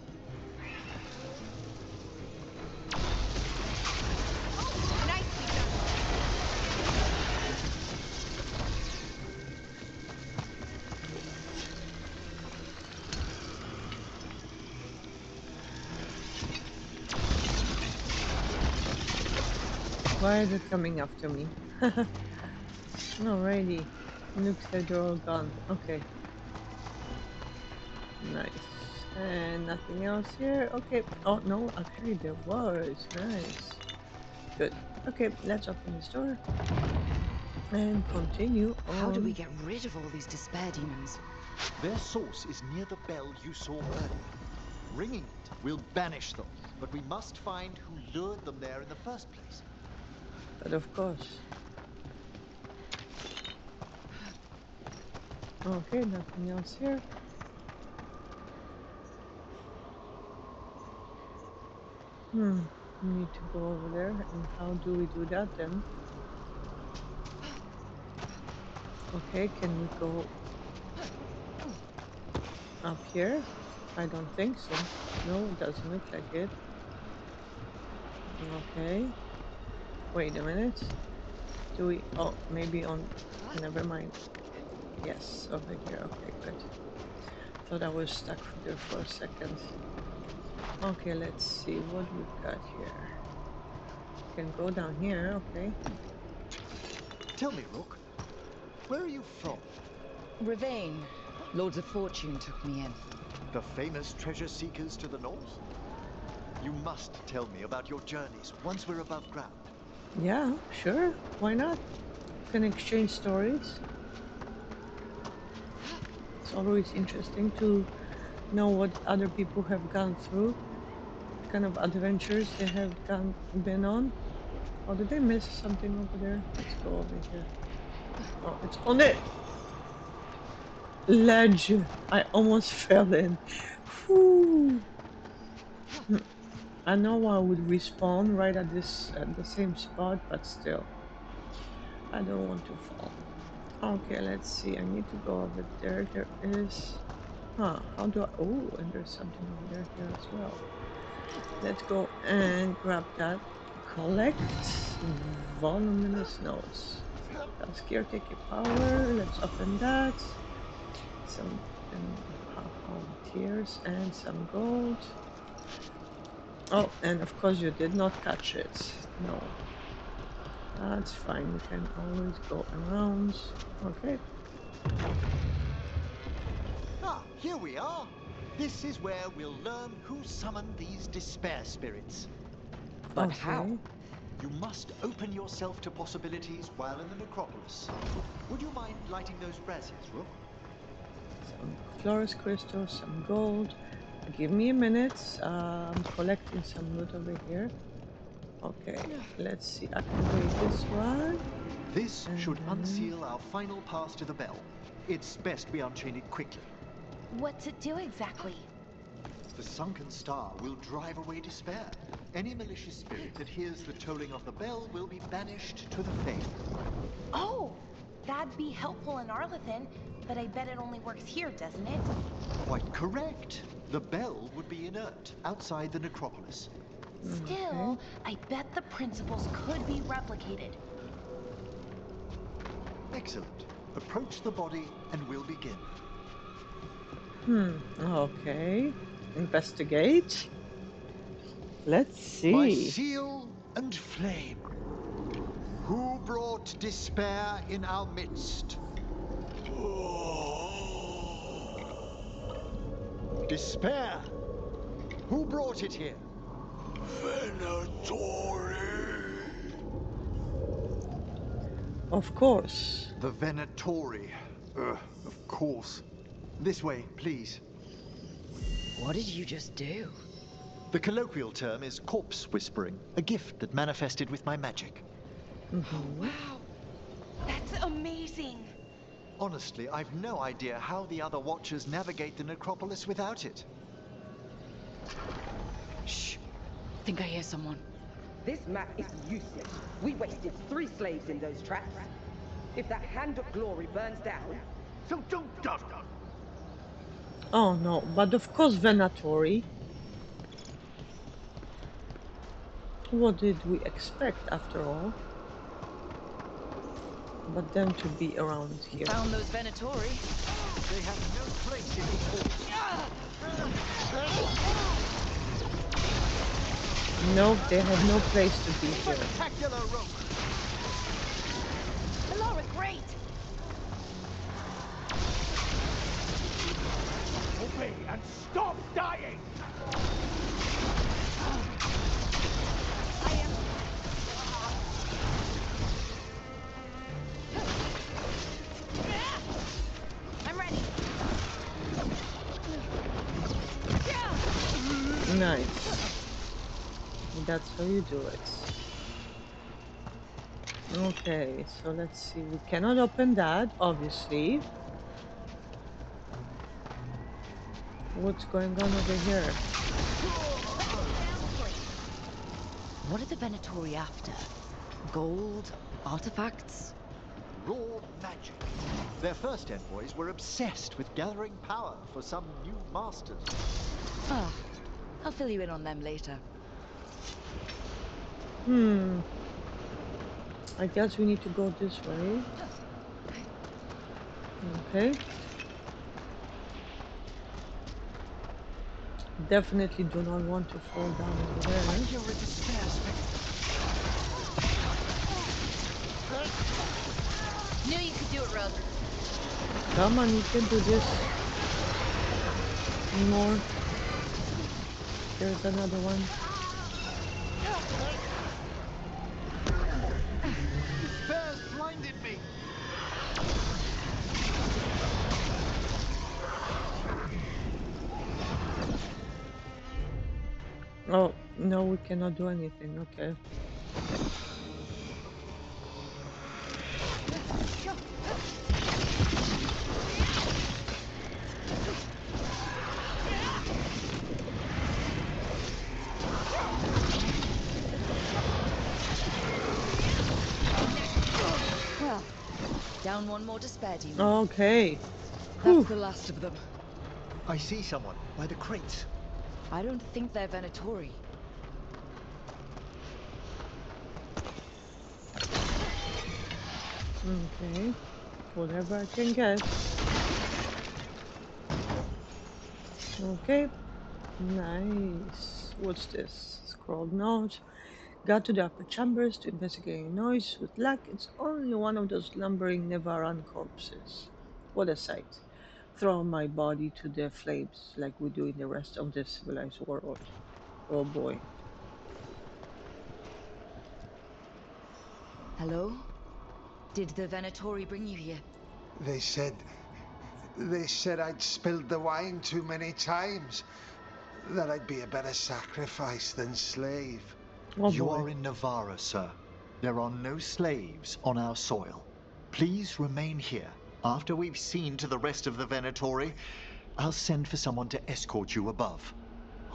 Why is it coming after me? Alrighty. Looks like they're all gone. Okay. Nice. And nothing else here. Okay. Oh no, actually there was. Nice. Good. Okay, let's open this door. And continue on. How do we get rid of all these despair demons? Their source is near the bell you saw earlier. Ringing it will banish them, but we must find who lured them there in the first place. But of course. Okay, nothing else here. We need to go over there. And how do we do that then? Okay, can we go up here? I don't think so. No, it doesn't look like it. Okay. Wait a minute. Do we... Oh, maybe on... Never mind. Yes, over here. Okay, good. Thought I was stuck there for a second. Okay, let's see what we've got here. Can go down here, okay. Tell me, Rook, where are you from? Ravane. Lords of Fortune took me in. The famous treasure seekers to the north? You must tell me about your journeys once we're above ground. Yeah, sure. Why not? Can exchange stories. It's always interesting to know what other people have gone through, what kind of adventures they have been on. Oh, did I miss something over there? Let's go over here. Oh, it's on it! Ledge! I almost fell in. Whew. I know I would respawn right at the same spot, but still. I don't want to fall. Okay, let's see. I need to go over there. There is... Huh, how do I... Oh, and there's something over there here as well. Let's go and grab that. Collect voluminous notes. That's caretaker power. Let's open that. Some tears and some gold. Oh, and of course you did not catch it. No. That's fine. You can always go around. Okay. Ah, here we are. This is where we'll learn who summoned these despair spirits. But how? You must open yourself to possibilities while in the necropolis. Would you mind lighting those braziers, Rook? Some florist crystals, some gold. Give me a minute. I'm collecting some loot over here. Okay, let's see. Activate this one. This should unseal our final pass to the bell. It's best we unchain it quickly. What's it do exactly? The sunken star will drive away despair. Any malicious spirit that hears the tolling of the bell will be banished to the faith. Oh, that'd be helpful in Arlathan, but I bet it only works here, doesn't it? Quite correct. The bell would be inert outside the necropolis. Still, I bet the principles could be replicated. Excellent. Approach the body and we'll begin. Okay. Investigate. Let's see. By seal and flame. brought despair in our midst? Despair? Who brought it here? Venatori! Of course. The Venatori. Of course. This way, please. What did you just do? The colloquial term is corpse whispering, a gift that manifested with my magic. Wow, that's amazing. Honestly, I've no idea how the other Watchers navigate the necropolis without it. Shh. Think I hear someone. This map is useless. We wasted 3 slaves in those traps. If that Hand of Glory burns down, so don't dawdle. Oh no, but of course Venatori. What did we expect after all? But them to be around here. Found those Venatori. They have no place in this hall. No, they have no place to be here. Spectacular rope. Melora, great. Obey and stop dying! I'm ready. Nice. That's how you do it. Okay, so let's see. We cannot open that, obviously. What's going on over here? What are the Venatori after? Gold? Artifacts? Raw magic. Their first envoys were obsessed with gathering power for some new masters. Ah, I'll fill you in on them later. I guess we need to go this way. Okay. Definitely do not want to fall down over there. You're a despair Knew you could do it, Rogue. Come on, you can do this. More. There's another one. Despair's blinded me. Oh, no, we cannot do anything. Okay. Well, down one more despair demon. Okay. That's the last of them. I see someone by the crates. I don't think they're Venatori. Okay. Whatever I can get. Okay. Nice. What's this? Scrolled note. Got to the upper chambers to investigate noise. With luck, it's only one of those lumbering Nevaran corpses. What a sight. Throw my body to the flames like we do in the rest of the civilized world. Oh boy. Hello? Did the Venatori bring you here? They said I'd spilled the wine too many times. That I'd be a better sacrifice than slave. Oh You boy. are in Navarra, sir. There are no slaves on our soil. Please remain here. After we've seen to the rest of the Venatori, I'll send for someone to escort you above.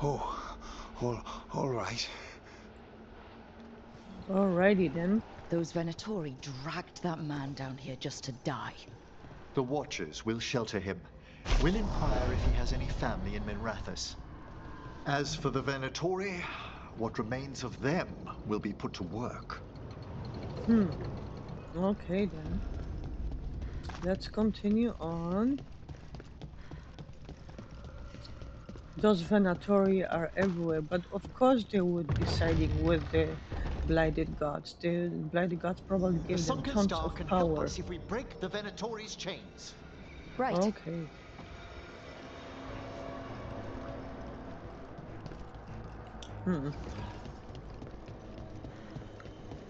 Oh, all right. Alrighty then. Those Venatori dragged that man down here just to die. The Watchers will shelter him. We'll inquire if he has any family in Minrathous. As for the Venatori, what remains of them will be put to work. Okay then. Let's continue on. Those Venatori are everywhere, but of course they would be siding with the Blighted gods. The blighted gods probably The gave them sunken tons star of can help power. us if we break the Venatori's chains. Right. Okay.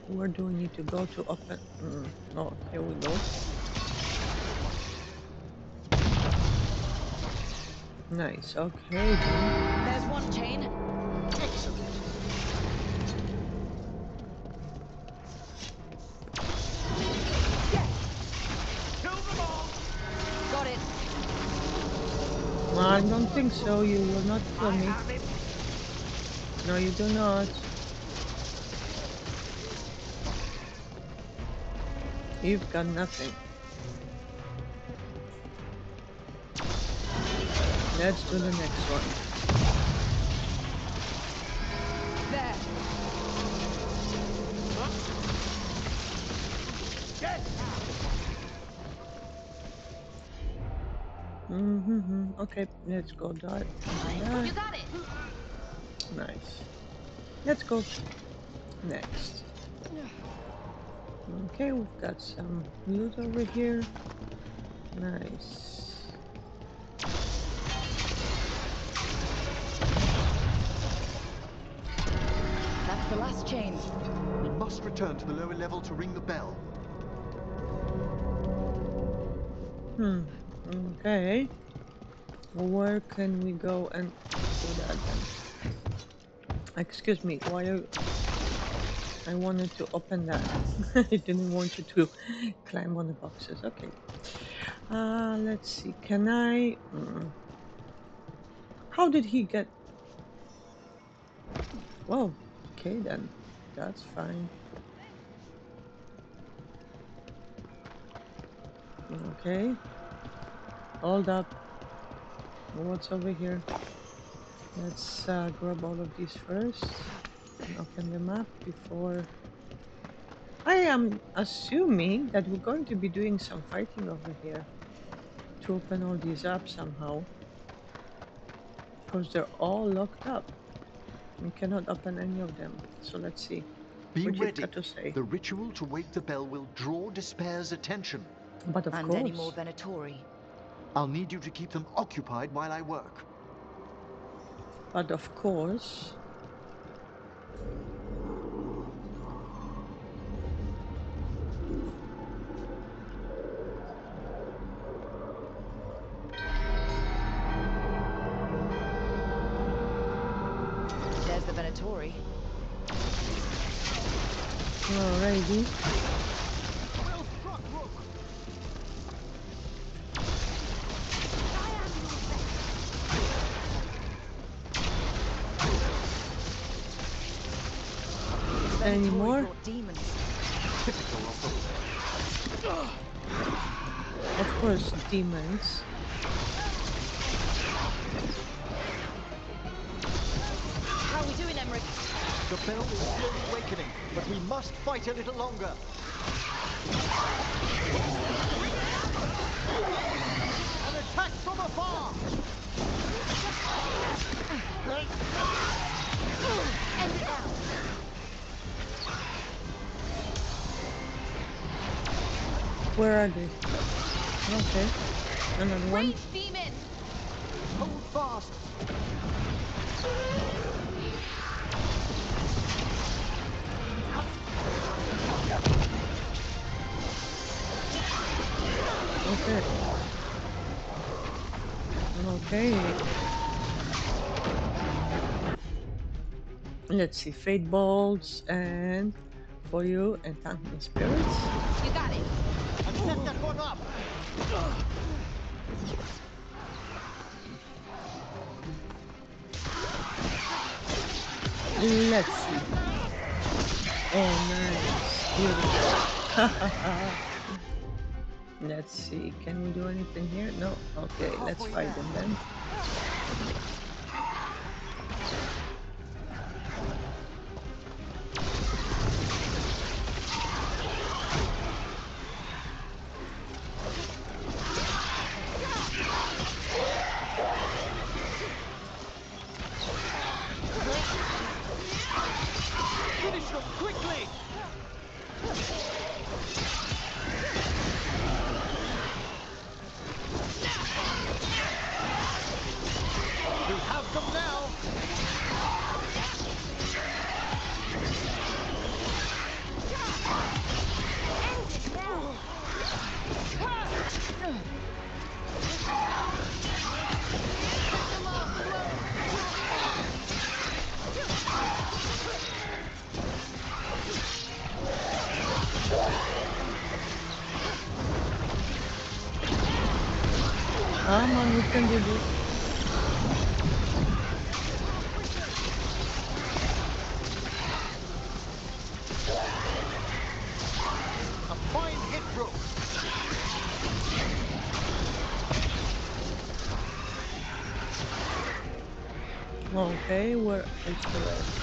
Where do we need to go to open? Oh, here we go. Nice. Okay. Then. There's one chain. Excellent. Got it. I don't think so. You will not kill me. No, you do not. You've got nothing. Let's do the next one. There. Okay, let's go that. You got it. Nice. Let's go next. Okay, we've got some loot over here. Nice. That's the last chain. We must return to the lower level to ring the bell. Okay. Where can we go and do that then? Excuse me, why I wanted to open that. I didn't want you to climb on the boxes. Okay. Let's see. Can I? How did he get? Well, okay then. That's fine. Okay. Hold up. What's over here? Let's grab all of these first and open them up before. I am assuming that we're going to be doing some fighting over here to open all these up somehow, because they're all locked up. We cannot open any of them. So let's see. Be What ready. you've got to say. The ritual to wake the bell will draw Despair's attention. But of and course. any more Venatori. I'll need you to keep them occupied while I work. But of course. There's the Venatori. Alrighty. Any more? Demons. Of course, demons. How are we doing, Emmerich? The bell is slowly awakening, but we must fight a little longer. An attack from afar! End it now. Where are they? Okay. Another one. Rage demon. Hold fast. Okay. Okay. Let's see. Fate bolts and for you and Phantom spirits. You got it. And set that one up. Let's see. Oh, nice. Beautiful. Let's see. Can we do anything here? No. Okay, let's fight them then. Finish them quickly! Take them now! Come on, we can do this. A fine hit, Rook. Okay, where is the rest?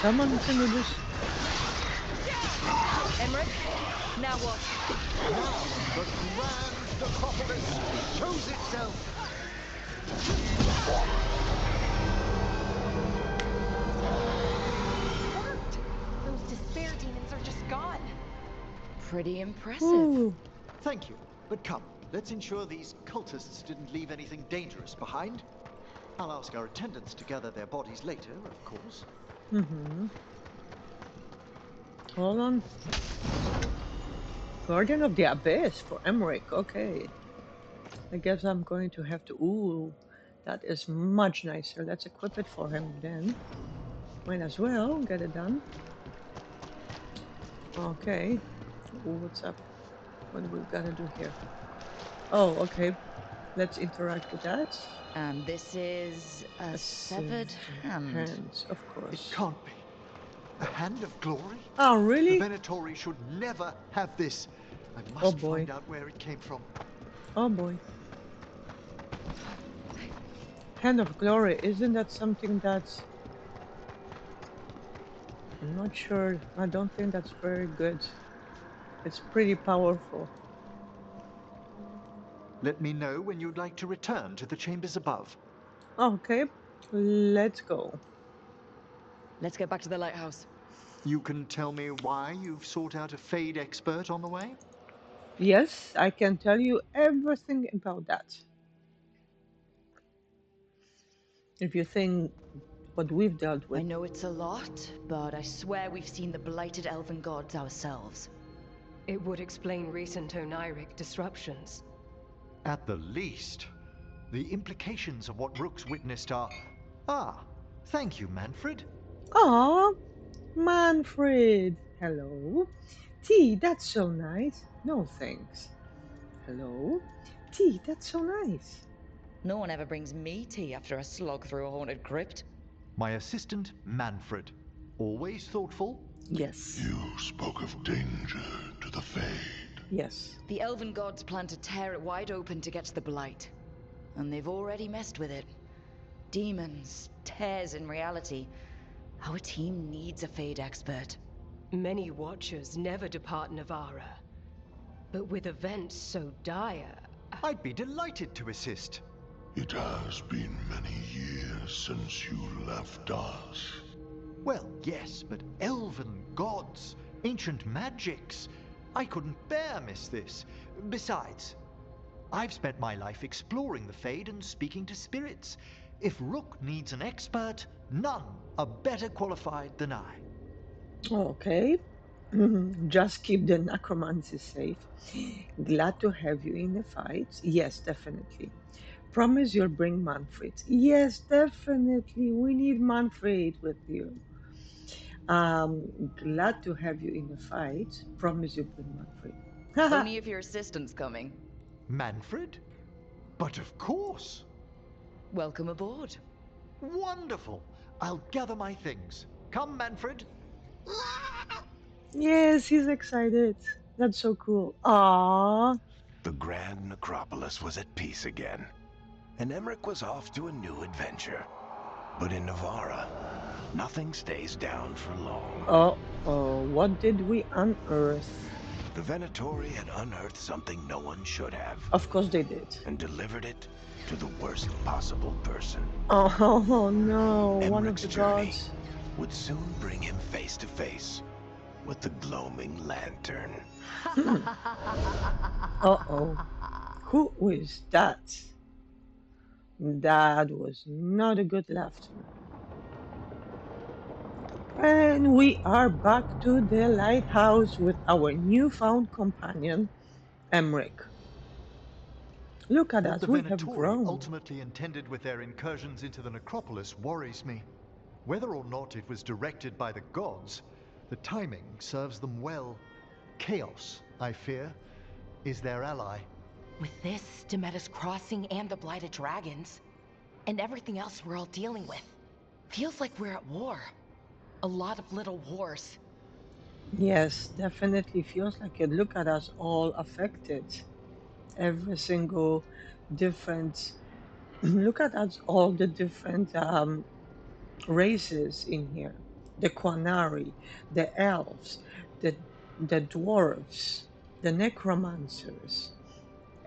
Come on, we can do this. Emmerich, now what? Now the grand necropolis shows itself. Worked! Those despair demons are just gone. Pretty impressive. Ooh. Thank you, but come, let's ensure these cultists didn't leave anything dangerous behind. I'll ask our attendants to gather their bodies later, of course. Mm-hmm. Hold on. Guardian of the Abyss for Emmerich. Okay. I guess I'm going to have to... Ooh, that is much nicer. Let's equip it for him then. Might as well get it done. Okay. Ooh, what's up? What do we gotta do here? Oh, okay. Let's interact with that. And this is a severed hand. Hands, of course. It can't be. A hand of glory? Oh, really? The Venatori should never have this. I must find out where it came from. Oh boy. Hand of Glory, isn't that something that's... I'm not sure. I don't think that's very good. It's pretty powerful. Let me know when you'd like to return to the chambers above. Okay, let's go. Let's get back to the lighthouse. You can tell me why you've sought out a Fade expert on the way? Yes, I can tell you everything about that. If you think what we've dealt with. I know it's a lot, but I swear we've seen the blighted elven gods ourselves. It would explain recent Oniric disruptions. At the least. The implications of what Rook's witnessed are... Ah, thank you, Manfred. Aw, Manfred. Hello. T, that's so nice. No thanks. Hello. T, that's so nice. No one ever brings me tea after a slog through a haunted crypt. My assistant, Manfred. Always thoughtful? Yes. You spoke of danger to the Fade. Yes. The elven gods plan to tear it wide open to get to the blight. And they've already messed with it. Demons, tears in reality. Our team needs a Fade expert. Many Watchers never depart Navara. But with events so dire... I'd be delighted to assist. It has been many years since you left us. Well, yes, but elven gods, ancient magics. I couldn't bear miss this. Besides, I've spent my life exploring the Fade and speaking to spirits. If Rook needs an expert, none are better qualified than I. Okay. Just keep the necromancy safe. Glad to have you in the fight. Yes, definitely. Promise you'll bring Manfred. Yes, definitely. We need Manfred with you. Glad to have you in the fight. Promise you'll bring Manfred. Only if your assistant's coming. Manfred? But of course. Welcome aboard. Wonderful. I'll gather my things. Come, Manfred. Yes, he's excited. That's so cool. Aww. The Grand Necropolis was at peace again, and Emmerich was off to a new adventure. But in Navara, nothing stays down for long. Uh-oh, what did we unearth? The Venatori had unearthed something no one should have. Of course they did. And delivered it to the worst possible person. Oh no, Emmerich's one of the journey gods. would soon bring him face to face with the gloaming lantern. Uh-oh. Who is that? That was not a good laughter. And we are back to the lighthouse with our newfound companion, Emmerich. Look at What us, the we have Venatori grown. ultimately intended with their incursions into the necropolis worries me. Whether or not it was directed by the gods, the timing serves them well. Chaos, I fear, is their ally. With this, Demeter's Crossing and the Blighted Dragons, and everything else we're all dealing with, feels like we're at war. A lot of little wars. Yes, definitely feels like it. Look at us all affected. Every single different. Look at us all the different races in here. The Quanari, the elves, the dwarves, the necromancers.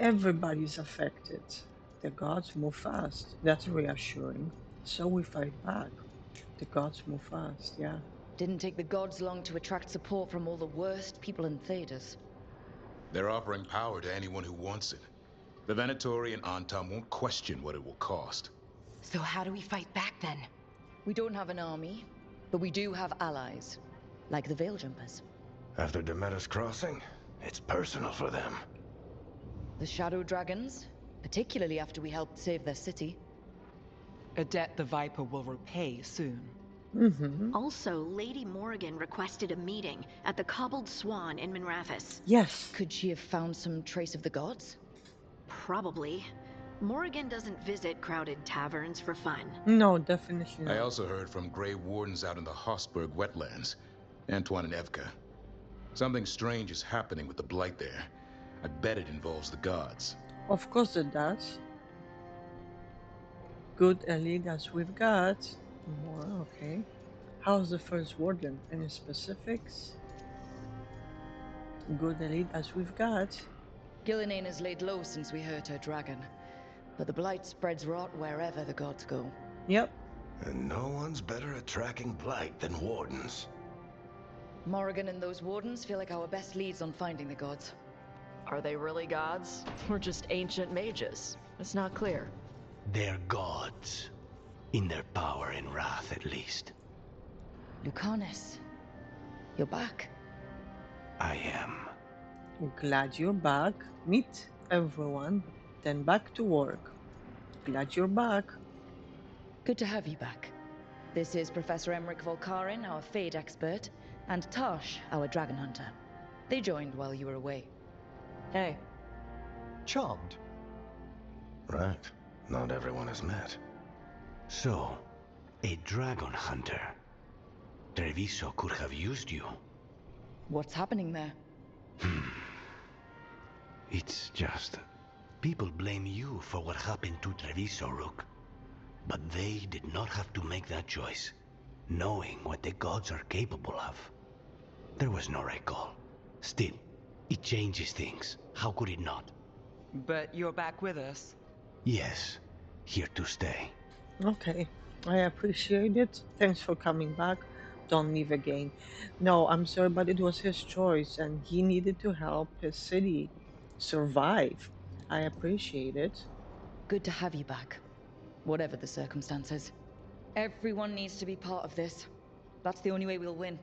Everybody's affected. The gods move fast. That's reassuring. So we fight back. The gods move fast, yeah. Didn't take the gods long to attract support from all the worst people in Thedas. They're offering power to anyone who wants it. The Venatori and Antam won't question what it will cost. So how do we fight back then? We don't have an army, but we do have allies, like the Veil Jumpers. After Demeter's Crossing, it's personal for them. The Shadow Dragons, particularly after we helped save their city. A debt the Viper will repay soon. Also, Lady Morrigan requested a meeting at the Cobbled Swan in Minrathous. Yes. Could she have found some trace of the gods? Probably. Morrigan doesn't visit crowded taverns for fun. No, definitely not. I also heard from Grey Wardens out in the Hossberg wetlands, Antoine and Evka. Something strange is happening with the Blight there. I bet it involves the gods. Of course it does. Good elite as we've got. More, okay. How's the first warden? Any specifics? Good elite as we've got. Gillinane has laid low since we hurt her dragon, but the blight spreads rot wherever the gods go. Yep. And no one's better at tracking blight than wardens. Morrigan and those wardens feel like our best leads on finding the gods. Are they really gods? Or just ancient mages? It's not clear. They're gods. In their power and wrath, at least. Lucanus, you're back. I am. Glad you're back. Meet everyone, then back to work. Glad you're back. Good to have you back. This is Professor Emmerich Volkarin, our Fade expert, and Tosh, our Dragon Hunter. They joined while you were away. Hey. Charmed. Right. Not everyone has met. So, a Dragon Hunter. Treviso could have used you. What's happening there? It's just... people blame you for what happened to Treviso, Rook. But they did not have to make that choice, knowing what the gods are capable of. There was no recall. Still, it changes things. How could it not? But you're back with us. Yes, here to stay. Okay, I appreciate it. Thanks for coming back. Don't leave again. No, I'm sorry, but it was his choice and he needed to help his city survive. I appreciate it. Good to have you back, whatever the circumstances. Everyone needs to be part of this. That's the only way we'll win.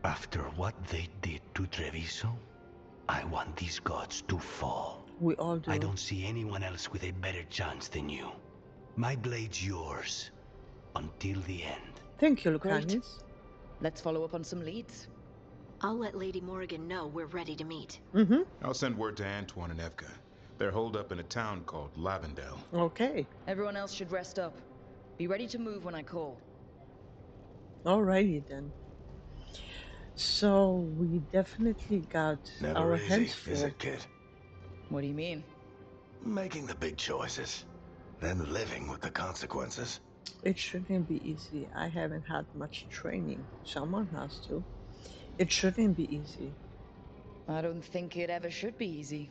After what they did to Treviso, I want these gods to fall. We all do. I don't see anyone else with a better chance than you. My blade's yours. Until the end. Thank you, Great. Lucanus. Let's follow up on some leads. I'll let Lady Morrigan know we're ready to meet. I'll send word to Antoine and Evka. They're holed up in a town called Lavendel. Okay. Everyone else should rest up. Be ready to move when I call. Alrighty then. So we definitely got Never our easy, hands full. is it, kid? What do you mean? Making the big choices, then living with the consequences. It shouldn't be easy. I haven't had much training. Someone has to. It shouldn't be easy. I don't think it ever should be easy.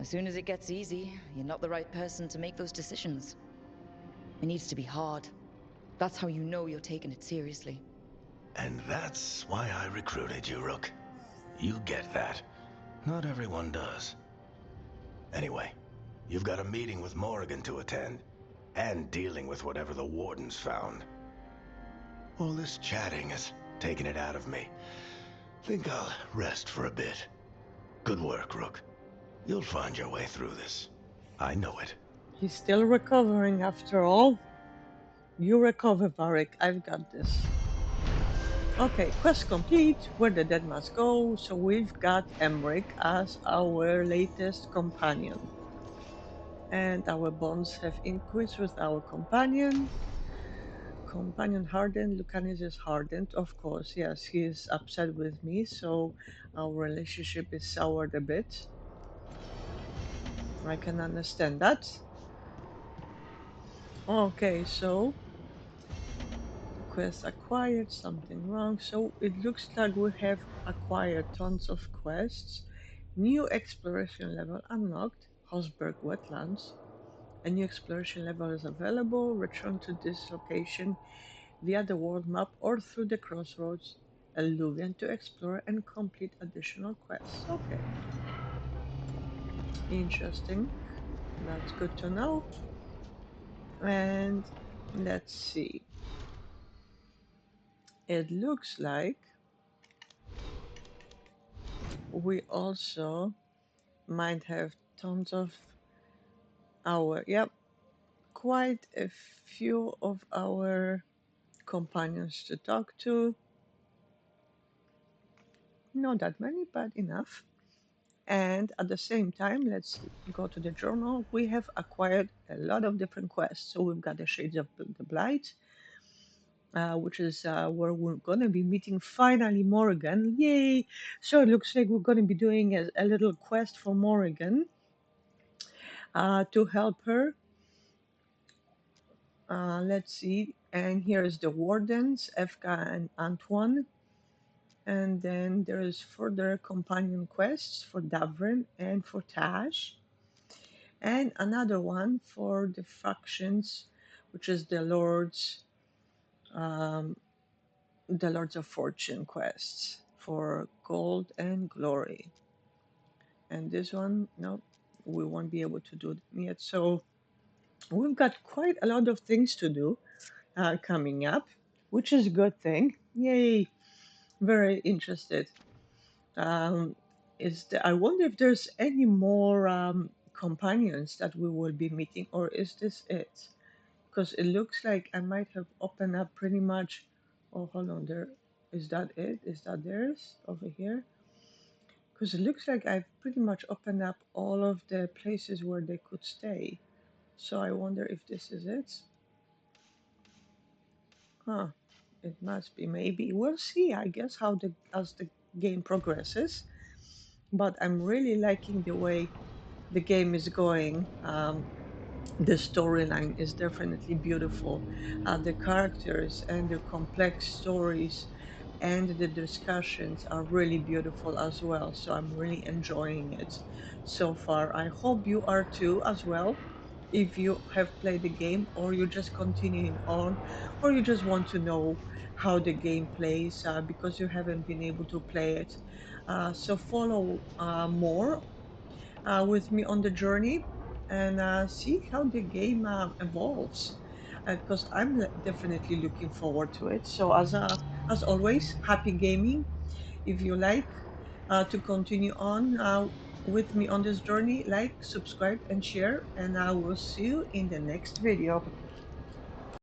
As soon as it gets easy, you're not the right person to make those decisions. It needs to be hard. That's how you know you're taking it seriously. And that's why I recruited you, Rook. You get that. Not everyone does. Anyway, you've got a meeting with Morrigan to attend, and dealing with whatever the Wardens found. All this chatting has taken it out of me. Think I'll rest for a bit. Good work, Rook. You'll find your way through this. I know it. He's still recovering after all. You recover, Varric. I've got this. Okay, quest complete. Where the dead must go. So we've got Emric as our latest companion. And our bonds have increased with our companion. Companion hardened. Lucanus is hardened, of course. Yes, he is upset with me, so our relationship is soured a bit. I can understand that. Okay, so quest acquired, something wrong. So it looks like we have acquired tons of quests. New exploration level unlocked, Hosberg Wetlands. A new exploration level is available. Return to this location via the world map or through the crossroads Eluvian to explore and complete additional quests. Okay. Interesting. That's good to know. And let's see. It looks like we also might have tons of quite a few of our companions to talk to. Not that many, but enough. And at the same time, let's go to the journal. We have acquired a lot of different quests. So we've got the Shades of the Blight, which is where we're going to be meeting finally Morrigan. Yay! So it looks like we're going to be doing a little quest for Morrigan to help her. Let's see. And here is the Wardens, Efka and Antoine. And then there is further companion quests for Davrin and for Tash. And another one for the factions, which is the Lords of Fortune quests for Gold and Glory. And this one, no, we won't be able to do yet. So we've got quite a lot of things to do coming up, which is a good thing. Yay! Very interested. I wonder if there's any more companions that we will be meeting, or is this it? Because it looks like I might have opened up pretty much. Oh, hold on, there. Is that it? Is that theirs over here? Because it looks like I've pretty much opened up all of the places where they could stay. So I wonder if this is it. Huh. It must be. Maybe we'll see. I guess as the game progresses. But I'm really liking the way the game is going. The storyline is definitely beautiful. The characters and their complex stories and the discussions are really beautiful as well. So I'm really enjoying it so far. I hope you are too as well. If you have played the game, or you're just continuing on, or you just want to know how the game plays because you haven't been able to play it. So follow more with me on the journey and see how the game evolves because I'm definitely looking forward to it. So as always, happy gaming. If you like to continue on with me on this journey, like, subscribe and share, and I will see you in the next video.